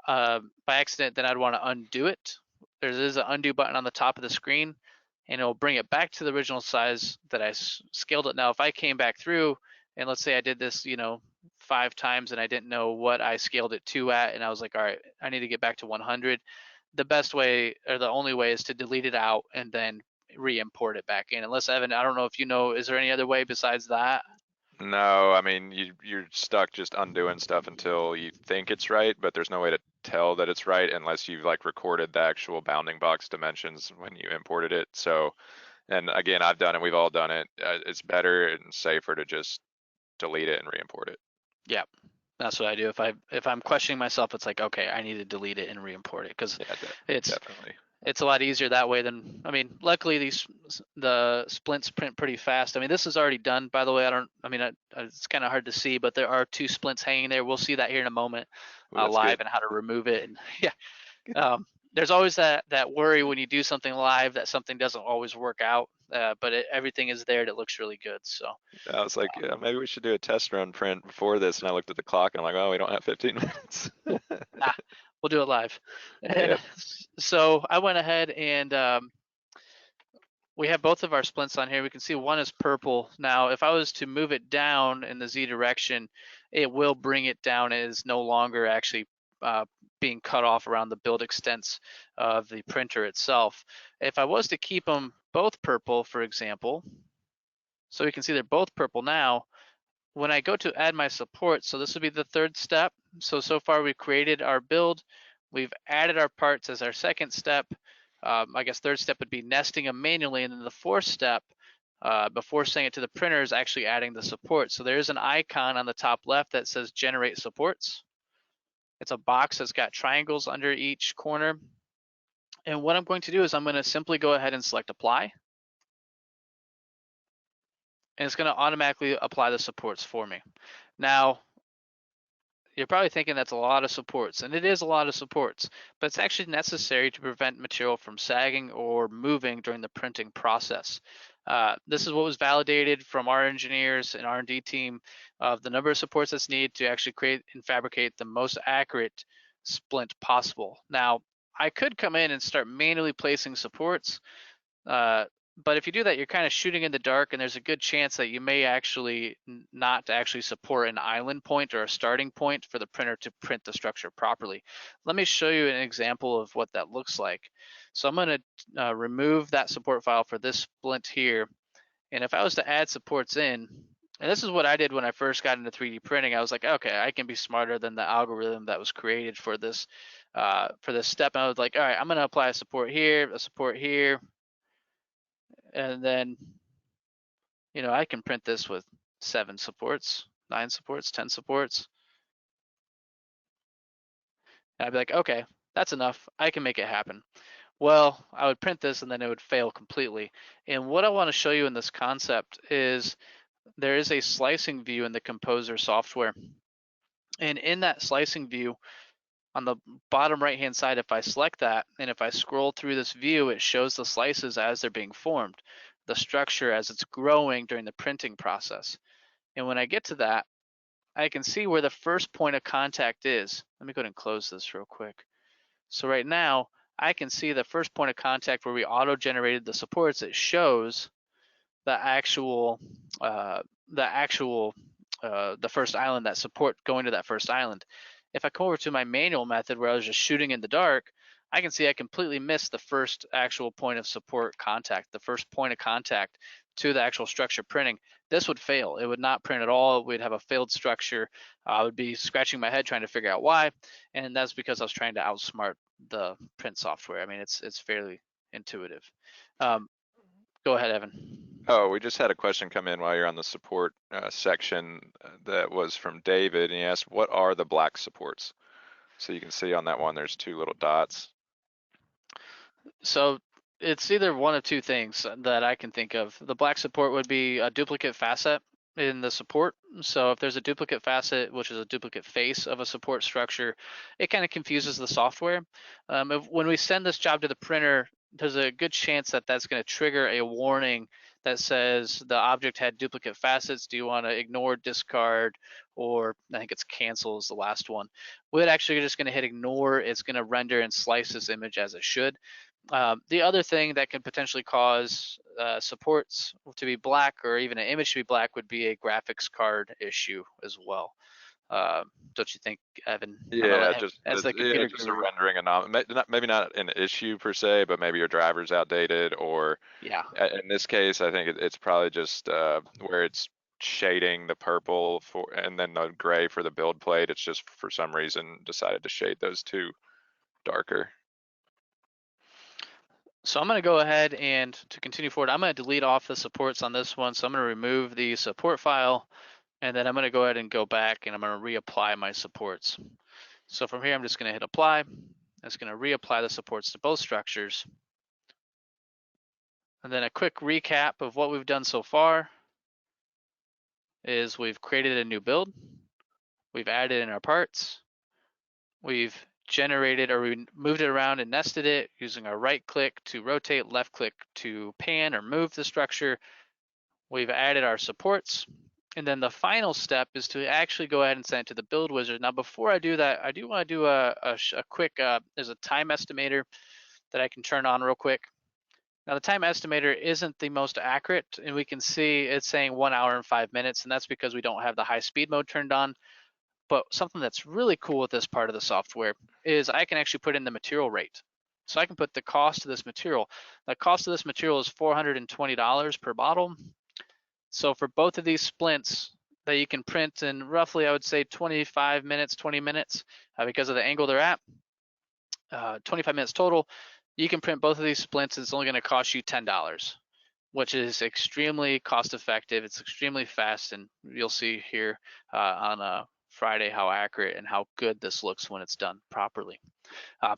by accident, then I'd want to undo it. There is an undo button on the top of the screen, and it'll bring it back to the original size that I scaled it. Now, if I came back through, and let's say I did this, 5 times, and I didn't know what I scaled it to at, and I was like, all right, I need to get back to 100. The best way, or the only way, is to delete it out and then re-import it back in. Unless, Evan, I don't know if you know, is there any other way besides that? No, I mean you're stuck just undoing stuff until you think it's right, but there's no way to tell that it's right unless you've like recorded the actual bounding box dimensions when you imported it. So, and again, I've done it, we've all done it. It's better and safer to just delete it and re-import it. Yeah, that's what I do. If I'm questioning myself, it's like, okay, I need to delete it and re-import it because Yeah, it's definitely. it's a lot easier that way than, I mean, luckily the splints print pretty fast. I mean, this is already done, by the way. It's kind of hard to see, but there are 2 splints hanging there. We'll see that here in a moment Ooh, that's live good. and how to remove it. And yeah, there's always that worry when you do something live that something doesn't always work out, but everything is there and it looks really good. So I was like, yeah, maybe we should do a test run print before this, and I looked at the clock and I'm like, oh, we don't have 15 minutes. nah, we'll do it live. Yep. So I went ahead and we have both of our splints on here. We can see one is purple. Now, if I was to move it down in the Z direction, it will bring it down. It is no longer actually being cut off around the build extents of the printer itself. If I was to keep them both purple, for example, so we can see they're both purple now, when I go to add my support, so this would be the third step. So far we created our build. We've added our parts as our second step. I guess third step would be nesting them manually, and then the fourth step, before sending it to the printer, is actually adding the support. So there's an icon on the top left that says generate supports. It's a box that's got triangles under each corner. And what I'm going to do is I'm going to simply go ahead and select apply. And it's going to automatically apply the supports for me. Now, you're probably thinking that's a lot of supports, and it is a lot of supports, but it's actually necessary to prevent material from sagging or moving during the printing process. This is what was validated from our engineers and R&D team of the number of supports that's needed to actually create and fabricate the most accurate splint possible. Now, I could come in and start manually placing supports, but if you do that, you're kind of shooting in the dark, and there's a good chance that you may actually not actually support an island point or a starting point for the printer to print the structure properly. Let me show you an example of what that looks like. So I'm going to remove that support file for this splint here. And if I was to add supports in, and this is what I did when I first got into 3D printing, I was like, okay, I can be smarter than the algorithm that was created for this step. And I was like, all right, I'm going to apply a support here, and then, I can print this with 7 supports, 9 supports, 10 supports. And I'd be like, okay, that's enough. I can make it happen. Well, I would print this and then it would fail completely. And what I want to show you in this concept is there is a slicing view in the Composer software. And in that slicing view, on the bottom right-hand side, if I select that, and if I scroll through this view, it shows the slices as they're being formed, the structure as it's growing during the printing process. And when I get to that, I can see where the first point of contact is. Let me go ahead and close this real quick. So right now, I can see the first point of contact where we auto-generated the supports. It shows the first island, that support going to that first island. If I come over to my manual method where I was just shooting in the dark, I can see I completely missed the first actual point of support contact, the first point of contact to the actual structure printing. This would fail. It would not print at all. We'd have a failed structure. I would be scratching my head trying to figure out why, and that's because I was trying to outsmart the print software. I mean, it's fairly intuitive. Go ahead, Evan. Oh, we just had a question come in while you're on the support section that was from David, and he asked, what are the black supports? So you can see on that one, there's 2 little dots. So it's either one of 2 things that I can think of. The black support would be a duplicate facet in the support. So if there's a duplicate facet, which is a duplicate face of a support structure, it kind of confuses the software. When we send this job to the printer, there's a good chance that that's going to trigger a warning that says the object had duplicate facets. Do you want to ignore, discard, or I think it's cancel is the last one. We're actually just going to hit ignore. It's going to render and slice this image as it should. The other thing that can potentially cause supports to be black or even an image to be black would be a graphics card issue as well. Don't you think, Evan? Yeah, as the computer just a rendering anomaly. Maybe not an issue per se, but maybe your driver's outdated, or yeah. In this case, I think it's probably just where it's shading the purple and then the gray for the build plate. It's just for some reason decided to shade those 2 darker. So I'm going to go ahead and to continue forward, I'm going to delete off the supports on this one. So I'm going to remove the support file, and then I'm going to go ahead and go back and I'm going to reapply my supports. So from here, I'm just going to hit apply. It's going to reapply the supports to both structures. And then a quick recap of what we've done so far is we've created a new build. We've added in our parts. We've generated, or we moved it around and nested it using our right click to rotate, left click to pan or move the structure. We've added our supports. And then the final step is to actually go ahead and send it to the build wizard. Now, before I do that, I do want to do a quick, there's a time estimator that I can turn on real quick. Now, the time estimator isn't the most accurate, and we can see it's saying 1 hour and 5 minutes, and that's because we don't have the high speed mode turned on. But something that's really cool with this part of the software is I can actually put in the material rate. So I can put the cost of this material. The cost of this material is $420 per bottle. So for both of these splints that you can print in roughly, I would say 25 minutes, 20 minutes, because of the angle they're at, 25 minutes total. You can print both of these splints. It's only going to cost you $10, which is extremely cost effective. It's extremely fast, and you'll see here on Friday how accurate and how good this looks when it's done properly.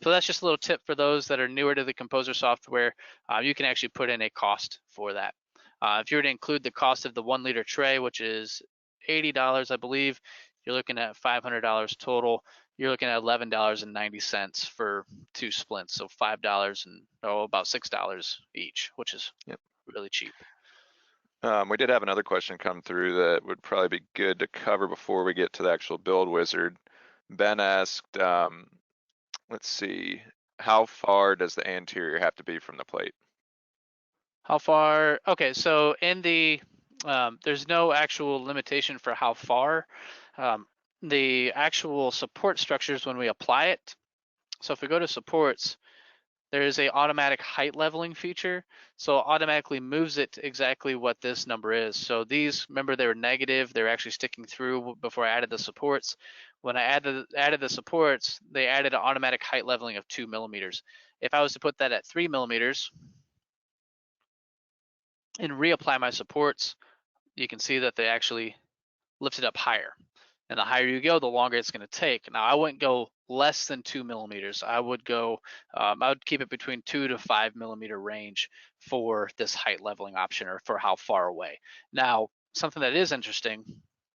So that's just a little tip for those that are newer to the Composer software. You can actually put in a cost for that. If you were to include the cost of the 1 liter tray, which is $80, I believe, you're looking at $500 total. You're looking at $11.90 for 2 splints, so $5 and about $6 each, which is really cheap. We did have another question come through that would probably be good to cover before we get to the actual build wizard. Ben asked, let's see, how far does the anterior have to be from the plate? How far? Okay, so in the there's no actual limitation for how far. The actual support structures when we apply it. So if we go to supports, there is a automatic height leveling feature. So it automatically moves it to exactly what this number is. So these, remember, they were negative. They're actually sticking through before I added the supports. When I added the supports, they added an automatic height leveling of 2 millimeters. If I was to put that at 3 millimeters and reapply my supports, you can see that they actually lift it up higher. And the higher you go, the longer it's going to take. Now, I wouldn't go less than 2 millimeters. I would go, I would keep it between 2 to 5 millimeter range for this height leveling option, or for how far away. Now, something that is interesting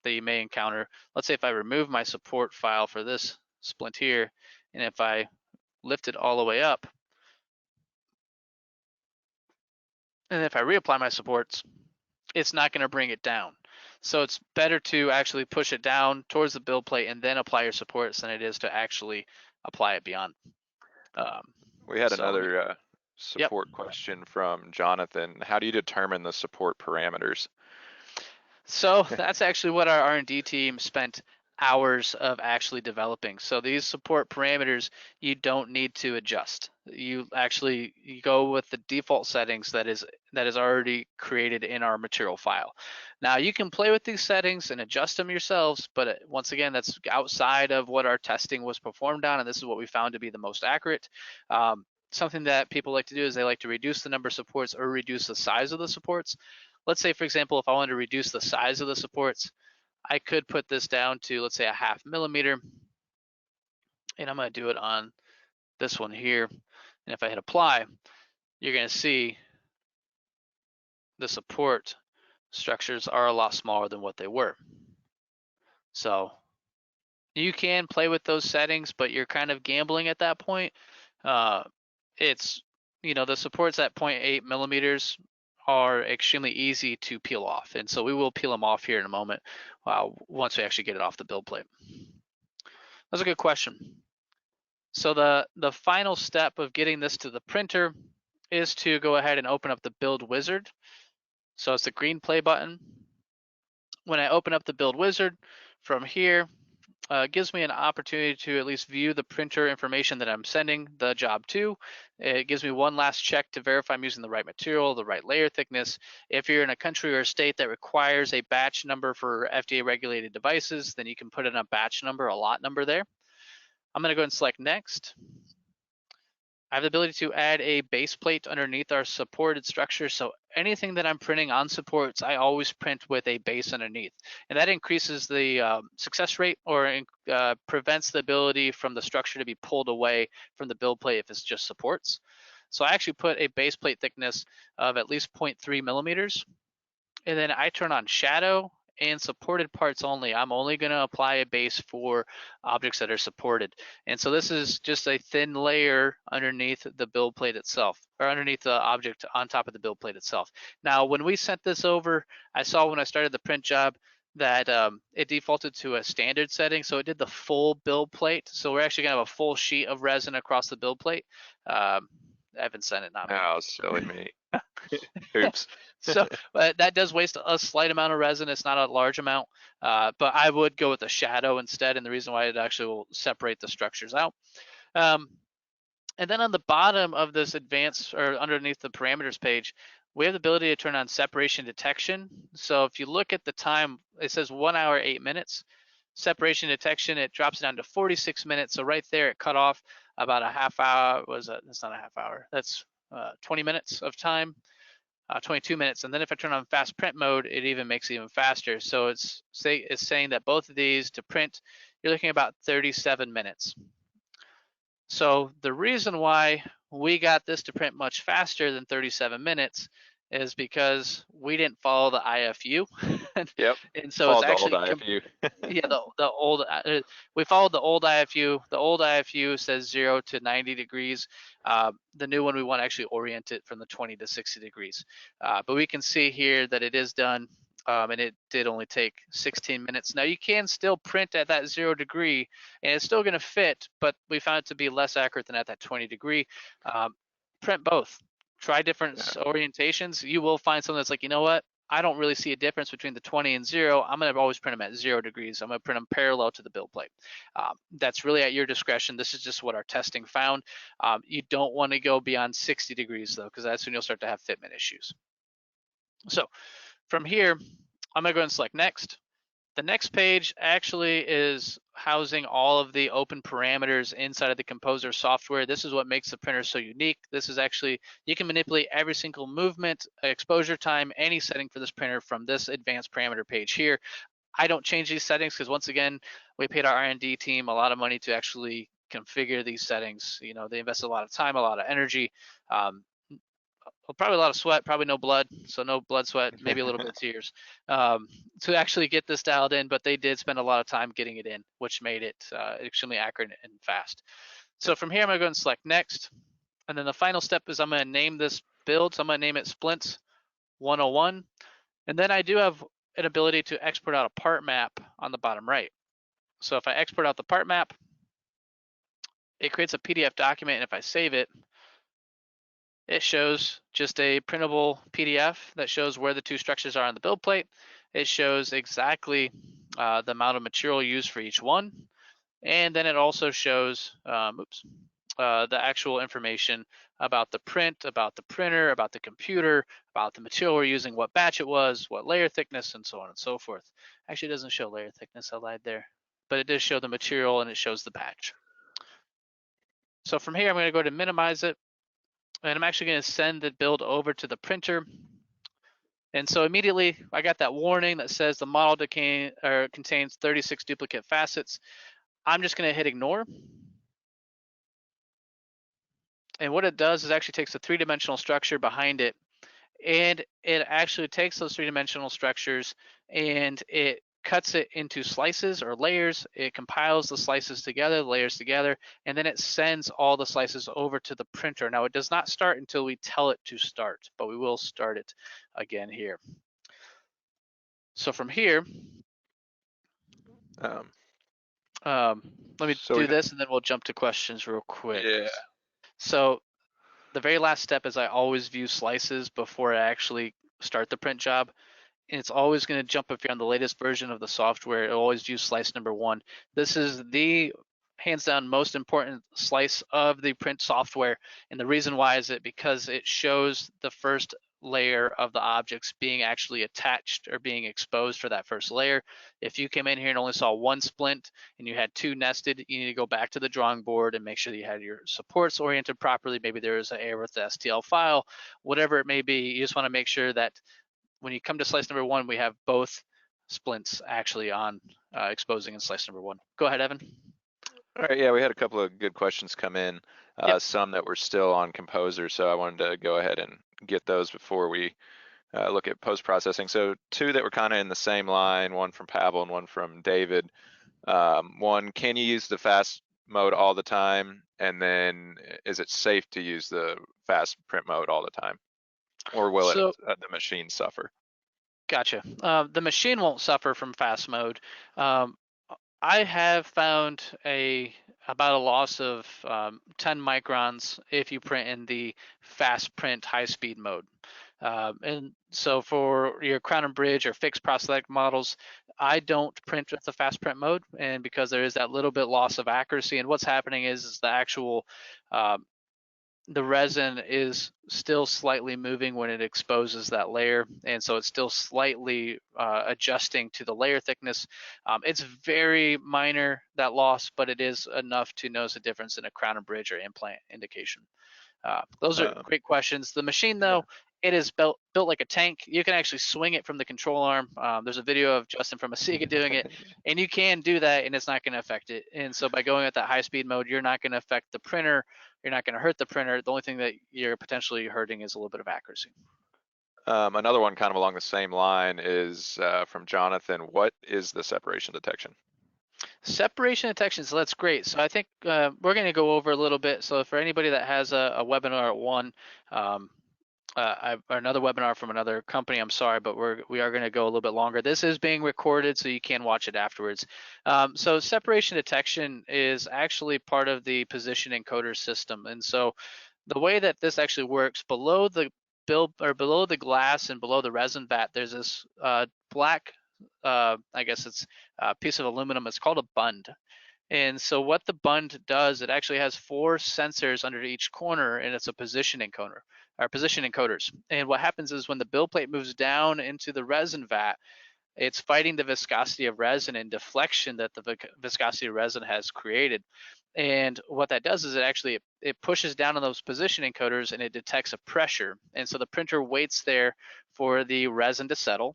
that you may encounter, let's say if I remove my support file for this splint here, and if I lift it all the way up, and if I reapply my supports, it's not going to bring it down. So it's better to actually push it down towards the build plate and then apply your supports than it is to actually apply it beyond. We had another support question from Jonathan. How do you determine the support parameters? So that's actually what our R&D team spent hours of actually developing. So these support parameters, you don't need to adjust. You go with the default settings that is already created in our material file. Now you can play with these settings and adjust them yourselves, but once again, that's outside of what our testing was performed on, and this is what we found to be the most accurate. Something that people like to do is they like to reduce the number of supports or reduce the size of the supports. Let's say, for example, if I wanted to reduce the size of the supports, I could put this down to, let's say, a 0.5 millimeter, and I'm going to do it on this one here. And if I hit apply, you're going to see the support structures are a lot smaller than what they were. So you can play with those settings, but you're kind of gambling at that point. It's, the supports at 0.8 millimeters are extremely easy to peel off. And so we will peel them off here in a moment once we actually get it off the build plate. That's a good question. So the final step of getting this to the printer is to go ahead and open up the build wizard. So it's the green play button. When I open up the build wizard from here, it gives me an opportunity to at least view the printer information that I'm sending the job to. It gives me one last check to verify I'm using the right material, the right layer thickness. If you're in a country or a state that requires a batch number for FDA regulated devices, then you can put in a batch number, a lot number there. I'm going to go and select next. I have the ability to add a base plate underneath our supported structure. So anything that I'm printing on supports, I always print with a base underneath. And that increases the success rate, or prevents the ability from the structure to be pulled away from the build plate if it's just supports. So I actually put a base plate thickness of at least 0.3 millimeters. And then I turn on shadow and supported parts only. I'm only going to apply a base for objects that are supported. And so this is just a thin layer underneath the build plate itself, or underneath the object on top of the build plate itself. Now, when we sent this over, I saw when I started the print job that it defaulted to a standard setting. So it did the full build plate. So we're actually going to have a full sheet of resin across the build plate. Evan sent it, not me. Oh, silly me. Oops. So that does waste a slight amount of resin. It's not a large amount, but I would go with a shadow instead, and the reason why it actually will separate the structures out. And then on the bottom of this advanced, or underneath the parameters page, we have the ability to turn on separation detection. So if you look at the time, it says 1 hour, 8 minutes. Separation detection, it drops it down to 46 minutes. So right there, it cut off. about a half hour. That's not a half hour. That's 20 minutes of time, 22 minutes. And then if I turn on fast print mode, it even makes it even faster. So it's saying that both of these to print, you're looking at about 37 minutes. So the reason why we got this to print much faster than 37 minutes is because we didn't follow the IFU. Yep. And so it's Followed the old actually, IFU. yeah, the old, we followed the old IFU. The old IFU says 0 to 90 degrees. The new one, we want to actually orient it from the 20 to 60 degrees. But we can see here that it is done. And it did only take 16 minutes. Now you can still print at that 0 degree and it's still gonna fit, but we found it to be less accurate than at that 20 degree. Print both, try different orientations. You will find something that's like, you know what? I don't really see a difference between the 20 and 0. I'm gonna always print them at 0 degrees. I'm gonna print them parallel to the build plate. That's really at your discretion. This is just what our testing found. You don't wanna go beyond 60 degrees though, because that's when you'll start to have fitment issues. So from here, I'm gonna go and select next. The next page actually is housing all of the open parameters inside of the Composer software. This is what makes the printer so unique. This is actually, you can manipulate every single movement, exposure time, any setting for this printer from this advanced parameter page here. I don't change these settings because once again, we paid our R&D team a lot of money to actually configure these settings. You know, they invested a lot of time, a lot of energy. Probably a lot of sweat, probably no blood, so no blood, sweat, maybe a little bit of tears to actually get this dialed in, but they did spend a lot of time getting it in, which made it extremely accurate and fast. So from here, I'm gonna go and select next. And then the final step is I'm gonna name this build. So I'm gonna name it Splints 101. And then I do have an ability to export out a part map on the bottom right. So if I export out the part map, it creates a PDF document, and if I save it, it shows just a printable PDF that shows where the two structures are on the build plate. It shows exactly the amount of material used for each one. And then it also shows the actual information about the print, about the printer, about the computer, about the material we're using, what batch it was, what layer thickness, and so on and so forth. Actually, it doesn't show layer thickness, I lied there. But it does show the material and it shows the batch. So from here, I'm gonna go to minimize it. And I'm actually going to send the build over to the printer. And so immediately I got that warning that says the model contains 36 duplicate facets. I'm just going to hit ignore. And what it does is actually takes the three-dimensional structure behind it, and it actually takes those three-dimensional structures and it cuts it into slices or layers. It compiles the slices together, the layers together, and then it sends all the slices over to the printer. Now it does not start until we tell it to start, but we will start it again here. So from here, let me do this and then we'll jump to questions real quick. Yeah. So the very last step is I always view slices before I actually start the print job. And it's always going to jump if you're on the latest version of the software. It'll always view slice number 1. This is the hands down most important slice of the print software. And the reason why is because it shows the first layer of the objects being actually attached or being exposed for that first layer. If you came in here and only saw one splint and you had 2 nested, you need to go back to the drawing board and make sure that you had your supports oriented properly. Maybe there was an error with the STL file, whatever it may be. You just want to make sure that when you come to slice number 1, we have both splints actually on exposing in slice number 1. Go ahead, Evan. All right, yeah, we had a couple of good questions come in, some that were still on Composer, so I wanted to go ahead and get those before we look at post-processing. So 2 that were kind of in the same line, one from Pavel and one from David. One, can you use the fast mode all the time? And then is it safe to use the fast print mode all the time? Or will the machine suffer? Gotcha. The machine won't suffer from fast mode. I have found about a loss of 10 microns if you print in the fast print high speed mode. And so for your crown and bridge or fixed prosthetic models, I don't print with the fast print mode, and because there is that little bit loss of accuracy, and what's happening is the actual the resin is still slightly moving when it exposes that layer, and so it's still slightly adjusting to the layer thickness. It's very minor, that loss, but it is enough to notice a difference in a crown and bridge or implant indication. Those are great questions. The machine, though, it is built like a tank. You can actually swing it from the control arm. There's a video of Justin from Asiga doing it, and you can do that, and it's not going to affect it. And so by going at that high-speed mode, you're not going to affect the printer. You're not going to hurt the printer. The only thing that you're potentially hurting is a little bit of accuracy. Another one kind of along the same line is from Jonathan. What is the separation detection? Separation detection, so that's great. So I think we're going to go over a little bit. So for anybody that has a webinar at one, another webinar from another company, I'm sorry, but we are going to go a little bit longer. This is being recorded, so you can watch it afterwards. So separation detection is actually part of the position encoder system. And so the way that this actually works, below the below the glass and below the resin vat, there's this black, I guess it's a piece of aluminum. It's called a bund. And so what the bund does, it actually has 4 sensors under each corner, and it's a position encoder, or position encoders. And what happens is when the build plate moves down into the resin vat, it's fighting the viscosity of resin and deflection that the viscosity of resin has created. And what that does is it pushes down on those position encoders, and it detects a pressure. And so the printer waits there for the resin to settle,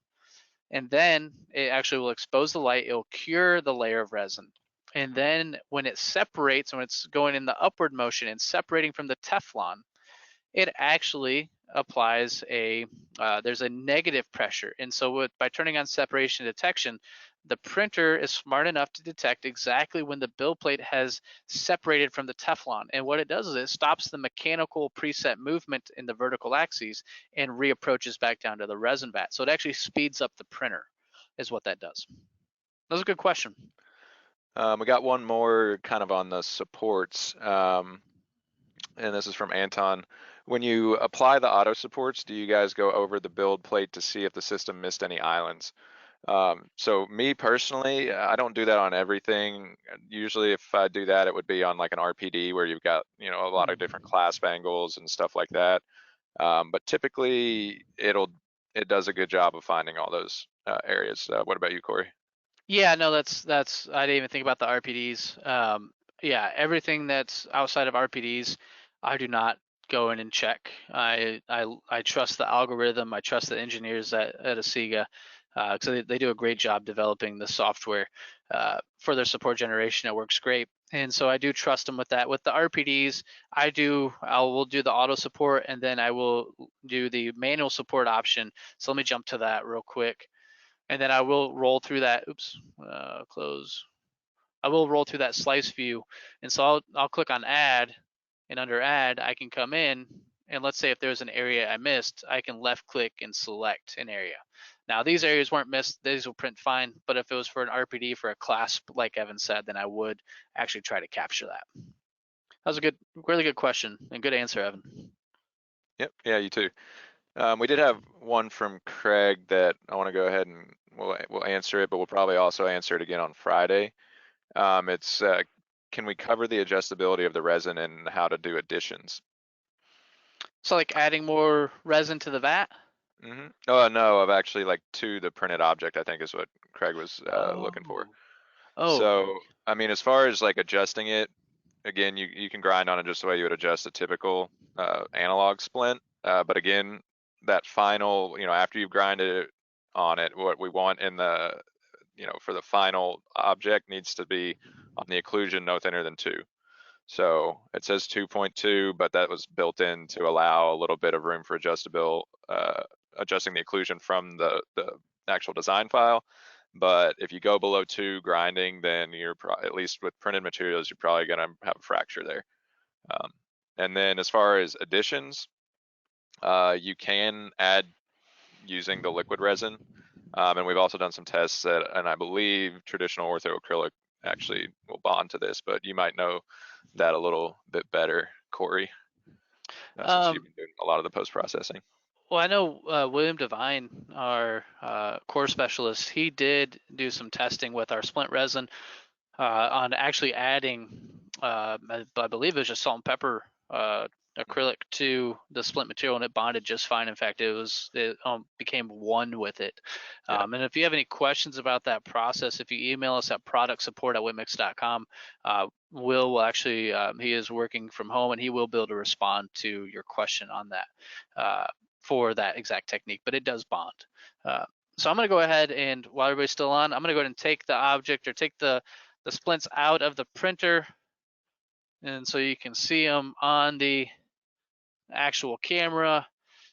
and then it actually will expose the light. It'll cure the layer of resin. And then when it separates, when it's going in the upward motion and separating from the Teflon, it actually applies there's a negative pressure. And so by turning on separation detection, the printer is smart enough to detect exactly when the build plate has separated from the Teflon. And what it does is it stops the mechanical preset movement in the vertical axes and reapproaches back down to the resin vat. So it actually speeds up the printer, is what that does. That was a good question. We got one more kind of on the supports, and this is from Anton. When you apply the auto supports, do you guys go over the build plate to see if the system missed any islands? So me personally, I don't do that on everything. Usually if I do that, it would be on like an RPD where you've got, a lot of different clasp angles and stuff like that. But typically it does a good job of finding all those areas. What about you, Cory? Yeah, no, that's I didn't even think about the RPDs. Yeah, everything that's outside of RPDs, I do not go in and check. I trust the algorithm. I trust the engineers at Asiga, because they do a great job developing the software for their support generation. It works great, and so I do trust them with that. With the RPDs, I will do the auto support, and then I will do the manual support option. So let me jump to that real quick. And then I will roll through that, close. I will roll through that slice view. And so I'll click on add, and under add, I can come in, and let's say if there's an area I missed, I can left click and select an area. Now these areas weren't missed, these will print fine, but if it was for an RPD for a clasp, like Evan said, then I would actually try to capture that. That was a really good question and good answer, Evan. Yep, yeah, you too. We did have one from Craig that I want to go ahead and we'll answer it, but we'll probably also answer it again on Friday. It's can we cover the adjustability of the resin and how to do additions? So like adding more resin to the vat? Mm-hmm. Oh no, of actually like to the printed object, I think is what Craig was looking for. Oh. So I mean, as far as like adjusting it, again, you can grind on it just the way you would adjust a typical analog splint. But again, that final, after you've grinded it on it, what we want in the, for the final object needs to be on the occlusion no thinner than 2. So it says 2.2, but that was built in to allow a little bit of room for adjusting the occlusion from the actual design file. But if you go below 2 grinding, then you're at least with printed materials, you're probably going to have a fracture there. And then as far as additions, you can add using the liquid resin. And we've also done some tests and I believe traditional ortho acrylic actually will bond to this, but you might know that a little bit better, Cory, since you've been doing a lot of the post-processing. Well, I know William Devine, our core specialist, he did do some testing with our splint resin on actually adding, I believe it was just salt and pepper acrylic to the splint material, and it bonded just fine. In fact, it became one with it. Yeah. And if you have any questions about that process, if you email us at productsupport@whitmix.com, Will actually, he is working from home, and he will be able to respond to your question on that for that exact technique, but it does bond. So I'm going to go ahead, and while everybody's still on, I'm going to go ahead and take the object, or take the splints out of the printer, and so you can see them on the actual camera.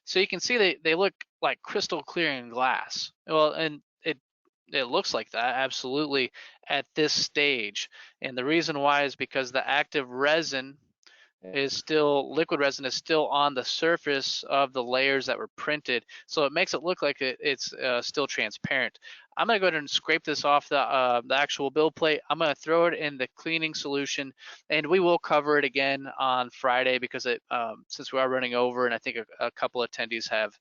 So you can see they look like crystal clear in glass. Well, and it looks like that, absolutely, at this stage. And the reason why is because the active resin is still, liquid resin is still on the surface of the layers that were printed, so it makes it look like it's still transparent. I'm going to go ahead and scrape this off the actual build plate. I'm going to throw it in the cleaning solution, and we will cover it again on Friday, because since we are running over, and I think a couple attendees have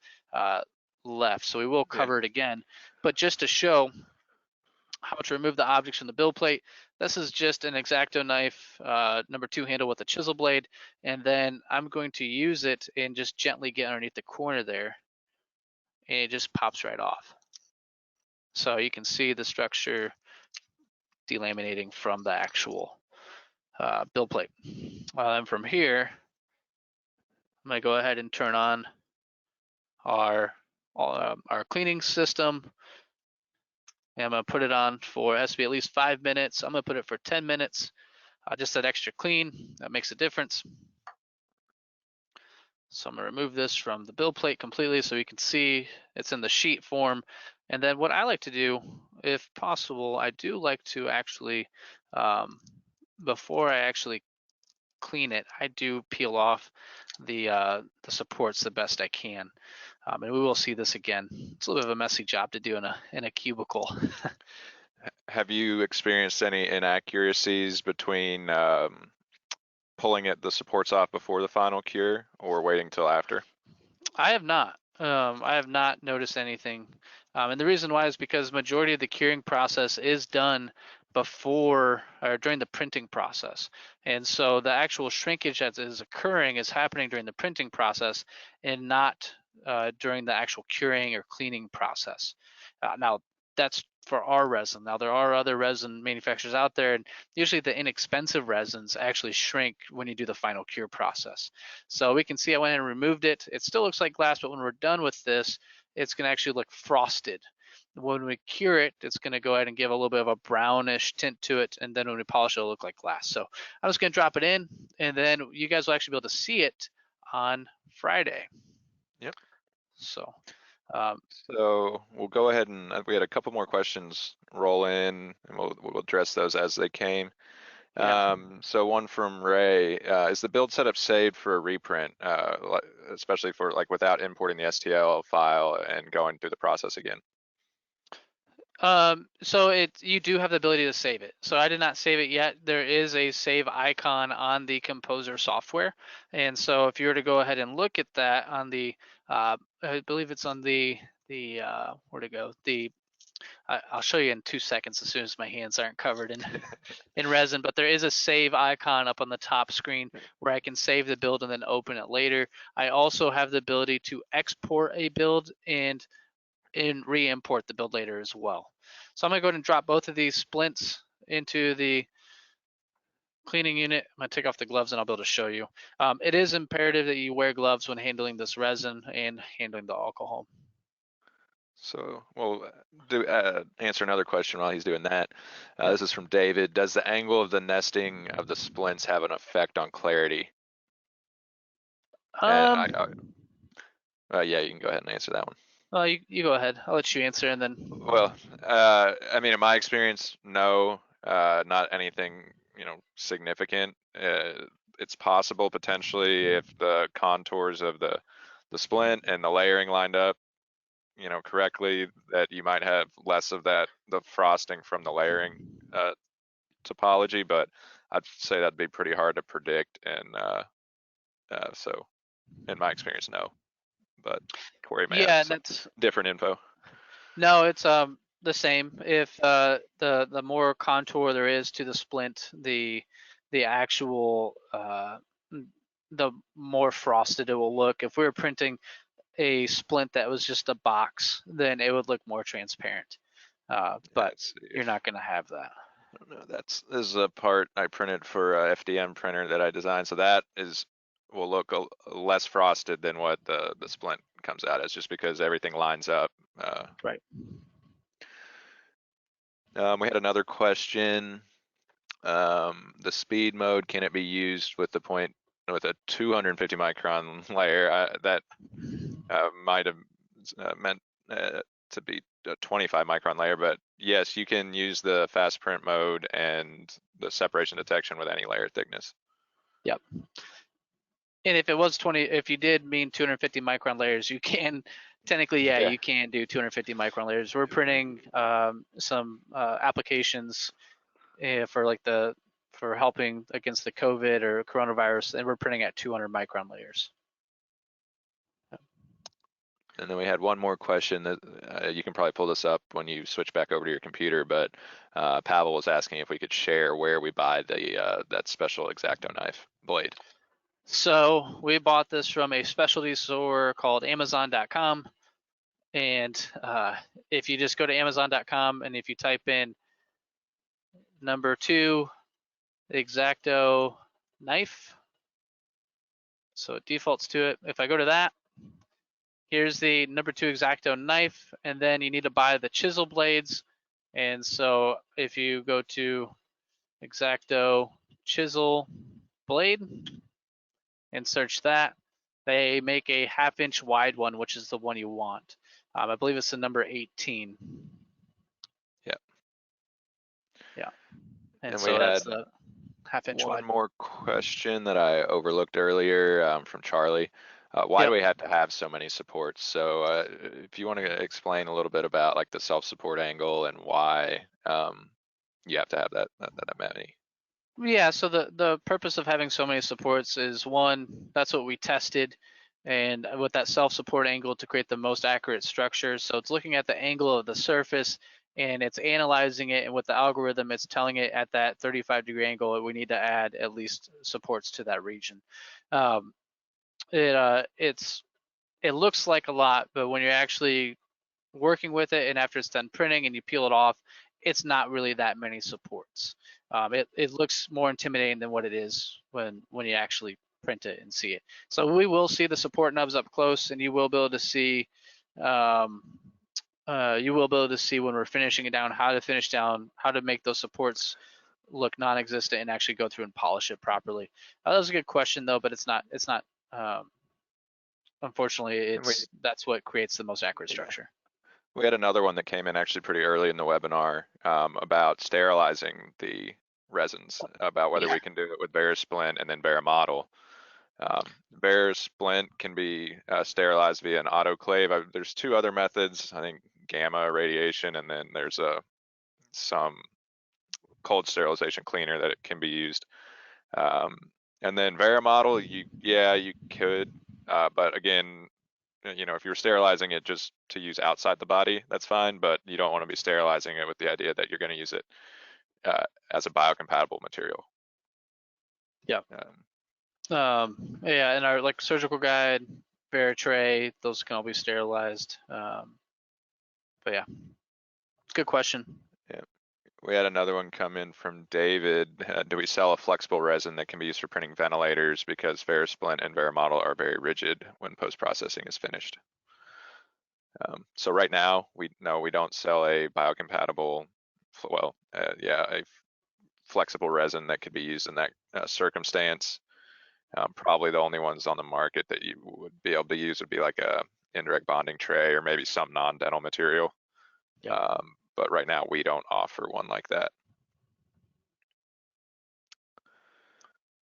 left, so we will cover it again. But just to show how to remove the objects from the build plate, this is just an X-Acto knife, #2 handle with a chisel blade, and then I'm going to use it and just gently get underneath the corner there, and it just pops right off. So you can see the structure delaminating from the actual build plate. And from here, I'm gonna go ahead and turn on our cleaning system. And I'm gonna put it on for, it has to be at least 5 minutes. I'm gonna put it for 10 minutes. Just that extra clean, that makes a difference. So I'm gonna remove this from the build plate completely so you can see it's in the sheet form. And then what I like to do, if possible, I do like to actually, before I actually clean it, I do peel off the supports the best I can. And we will see this again. It's a little bit of a messy job to do in a cubicle. Have you experienced any inaccuracies between pulling the supports off before the final cure or waiting till after? I have not. I have not noticed anything. And the reason why is because majority of the curing process is done before or during the printing process. And so the actual shrinkage that is occurring is happening during the printing process, and not during the actual curing or cleaning process. Now, that's for our resin. Now, there are other resin manufacturers out there, and usually the inexpensive resins actually shrink when you do the final cure process. So we can see I went ahead and removed it. It still looks like glass, but when we're done with this, it's going to actually look frosted. When we cure it, it's going to go ahead and give a little bit of a brownish tint to it, and then when we polish it, it'll look like glass. So I'm just going to drop it in, and then you guys will actually be able to see it on Friday. Yep. So so we'll go ahead and we had a couple more questions roll in, and we'll address those as they came. yeah. So one from Ray, is the build setup saved for a reprint, especially for like without importing the STL file and going through the process again? So you do have the ability to save it. So I did not save it yet. There is a save icon on the Composer software, and so if you were to go ahead and look at that on the, I believe it's on the where to go? I'll show you in 2 seconds as soon as my hands aren't covered in resin. But there is a save icon up on the top screen where I can save the build and then open it later. I also have the ability to export a build and re-import the build later as well. So I'm gonna go ahead and drop both of these splints into the cleaning unit. I'm gonna take off the gloves and I'll be able to show you. It is imperative that you wear gloves when handling this resin and handling the alcohol. So we'll answer another question while he's doing that. This is from David. Does the angle of the nesting of the splints have an effect on clarity? Yeah, You can go ahead and answer that one. you go ahead. I'll let you answer and then. Well, I mean, in my experience, no, not anything, significant. It's possible potentially if the contours of the splint and the layering lined up, correctly, that you might have less of the frosting from the layering topology, but I'd say that'd be pretty hard to predict. And so in my experience, no, but Cory may have some different info. No, it's the same. If the more contour there is to the splint, the actual the more frosted it will look. If we were printing a splint that was just a box, then it would look more transparent. But you're not going to have that. No, this is a part I printed for a FDM printer that I designed, so that will look less frosted than what the splint comes out as, just because everything lines up. Right. We had another question. The speed mode, can it be used with a 250 micron layer? That might have meant to be a 25 micron layer, but yes, you can use the fast print mode and the separation detection with any layer thickness. Yep. And if it was if you did mean 250 micron layers, you can technically, you can do 250 micron layers. We're printing some applications for helping against the COVID or coronavirus, and we're printing at 200 micron layers. And then we had one more question that you can probably pull this up when you switch back over to your computer, but Pavel was asking if we could share where we buy that special X-Acto knife blade. So we bought this from a specialty store called Amazon.com. And if you just go to Amazon.com and if you type in number 2 X-Acto knife, so it defaults to it. If I go to that, here's the number 2 X-Acto knife, and then you need to buy the chisel blades. And so if you go to X-Acto chisel blade and search that, they make a 1/2 inch wide one, which is the one you want. I believe it's the number 18. Yeah. Yeah. And so that's the 1/2 inch wide. One more question that I overlooked earlier from Charlie. Why do we have to have so many supports? So if you want to explain a little bit about like the self-support angle and why you have to have that many. Yeah, so the purpose of having so many supports is, one, that's what we tested, and with that self-support angle to create the most accurate structure. So it's looking at the angle of the surface and it's analyzing it, and with the algorithm, it's telling it at that 35-degree angle we need to add at least supports to that region. It looks like a lot, but when you're actually working with it and after it's done printing and you peel it off, it's not really that many supports. It looks more intimidating than what it is when you actually print it and see it. So we will see the support nubs up close, and you will be able to see when we're finishing it down how to make those supports look non-existent and actually go through and polish it properly. That was a good question though, but it's not unfortunately that's what creates the most accurate structure. We had another one that came in actually pretty early in the webinar about sterilizing the resins, about whether we can do it with VeriSplint and then VeriModel. VeriSplint can be sterilized via an autoclave. There's 2 other methods, I think gamma irradiation, and then there's some cold sterilization cleaner that it can be used. And then VeriModel, you could, but again, if you're sterilizing it just to use outside the body, that's fine, but you don't want to be sterilizing it with the idea that you're going to use it as a biocompatible material. Yeah. And our surgical guide, VeriTray, those can all be sterilized. But yeah, good question. Yeah. We had another one come in from David. Do we sell a flexible resin that can be used for printing ventilators, because VeriSplint and VeriModel are very rigid when post-processing is finished? So right now, we don't sell a biocompatible, a flexible resin that could be used in that circumstance. Probably the only ones on the market that you would be able to use would be like a indirect bonding tray or maybe some non-dental material. Yep. But right now we don't offer one like that.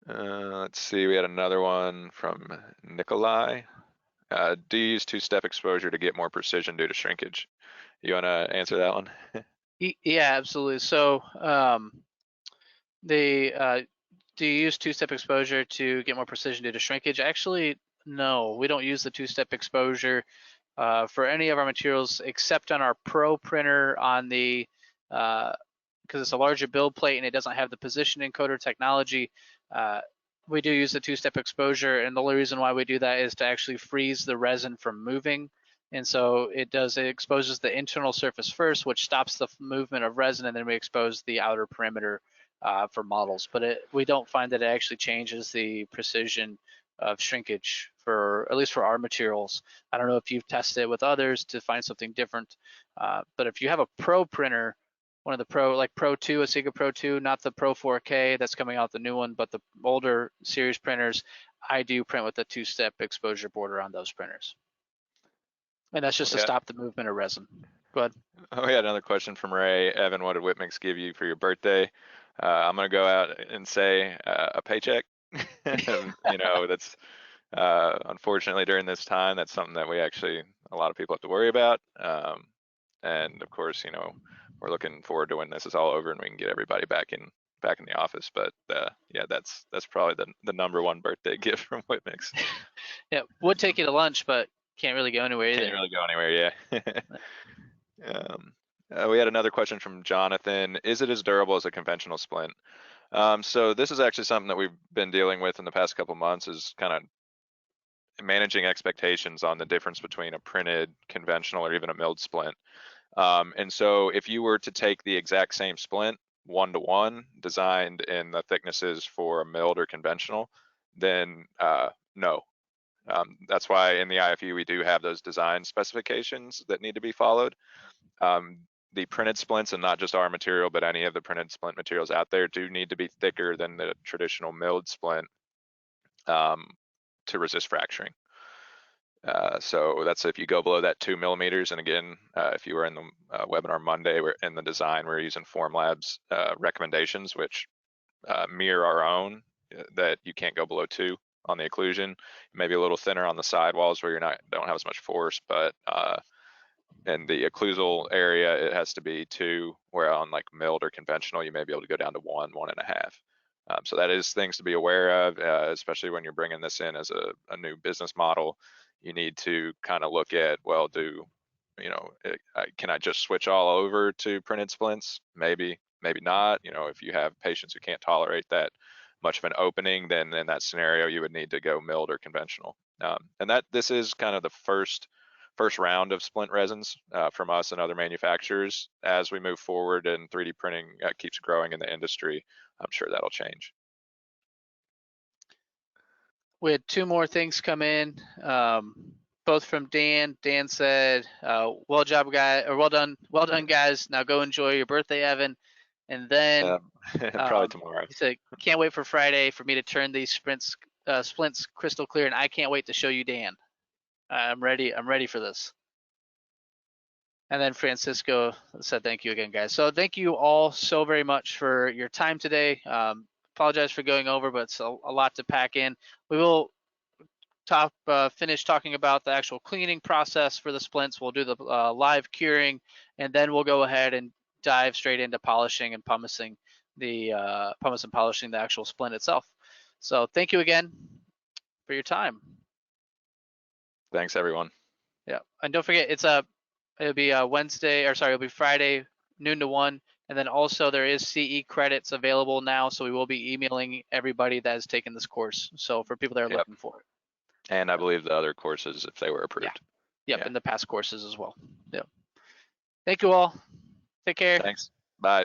Let's see, we had another one from Nikolai. Do you use 2-step exposure to get more precision due to shrinkage? You want to answer that one? Yeah, absolutely. So do you use 2-step exposure to get more precision due to shrinkage? Actually, no, we don't use the 2-step exposure for any of our materials except on our Pro printer on the, because it's a larger build plate and it doesn't have the position encoder technology. We do use the two-step exposure, and the only reason why we do that is to actually freeze the resin from moving. And so it exposes the internal surface first, which stops the movement of resin, and then we expose the outer perimeter for models. But we don't find that it actually changes the precision of shrinkage for, at least for our materials. I don't know if you've tested it with others to find something different, but if you have a Pro printer, one of the Pro, like Pro 2, Asiga Pro 2, not the Pro 4K that's coming out, the new one, but the older series printers, I do print with the two-step exposure border on those printers. And that's just to stop the movement of resin. Go ahead. Oh, we had another question from Ray. Evan, what did Whitmix give you for your birthday? I'm gonna go out and say a paycheck. You know, that's unfortunately during this time, that's something that a lot of people have to worry about. And of course, you know, we're looking forward to when this is all over and we can get everybody back in the office. But yeah, that's probably the number one birthday gift from Whitmix. Yeah, would take you to lunch, but can't really go anywhere either. Can't really go anywhere, yeah. We had another question from Jonathan. Is it as durable as a conventional splint? So this is actually something that we've been dealing with in the past couple months, is kind of managing expectations on the difference between a printed, conventional, or even a milled splint. And so if you were to take the exact same splint, 1-to-1, designed in the thicknesses for a milled or conventional, then no. That's why in the IFU we do have those design specifications that need to be followed. The printed splints, and not just our material, but any of the printed splint materials out there, do need to be thicker than the traditional milled splint to resist fracturing. So that's if you go below that 2 millimeters. And again, if you were in the webinar Monday, we're in the design, we're using Formlab's recommendations, which mirror our own, that you can't go below 2 on the occlusion, maybe a little thinner on the sidewalls where don't have as much force, but in the occlusal area, it has to be 2, where on like milled or conventional, you may be able to go down to 1, 1.5. So that is things to be aware of, especially when you're bringing this in as a new business model. You need to kind of look at, well, can I just switch all over to printed splints? Maybe not. You know, if you have patients who can't tolerate that much of an opening, then in that scenario, you would need to go milled or conventional. And this is kind of the first round of splint resins from us and other manufacturers. As we move forward and 3D printing keeps growing in the industry, I'm sure that'll change. We had 2 more things come in, both from Dan. Dan said, well done guys. Now go enjoy your birthday, Evan. And then probably tomorrow. He said, can't wait for Friday for me to turn these splints crystal clear, and I can't wait to show you Dan. I'm ready for this. And then Francisco said, thank you again, guys. So thank you all so very much for your time today. Apologize for going over, but it's a lot to pack in. We will finish talking about the actual cleaning process for the splints. We'll do the live curing, and then we'll go ahead and dive straight into polishing and pumicing and polishing the actual splint itself. So thank you again for your time. Thanks, everyone. Yeah, and don't forget, it'll be it'll be Friday, noon to 1. And then also there is CE credits available now, so we will be emailing everybody that has taken this course. So for people that are looking for it. And I believe the other courses, if they were approved. Yep, and the past courses as well. Yep. Thank you all. Take care. Thanks. Bye.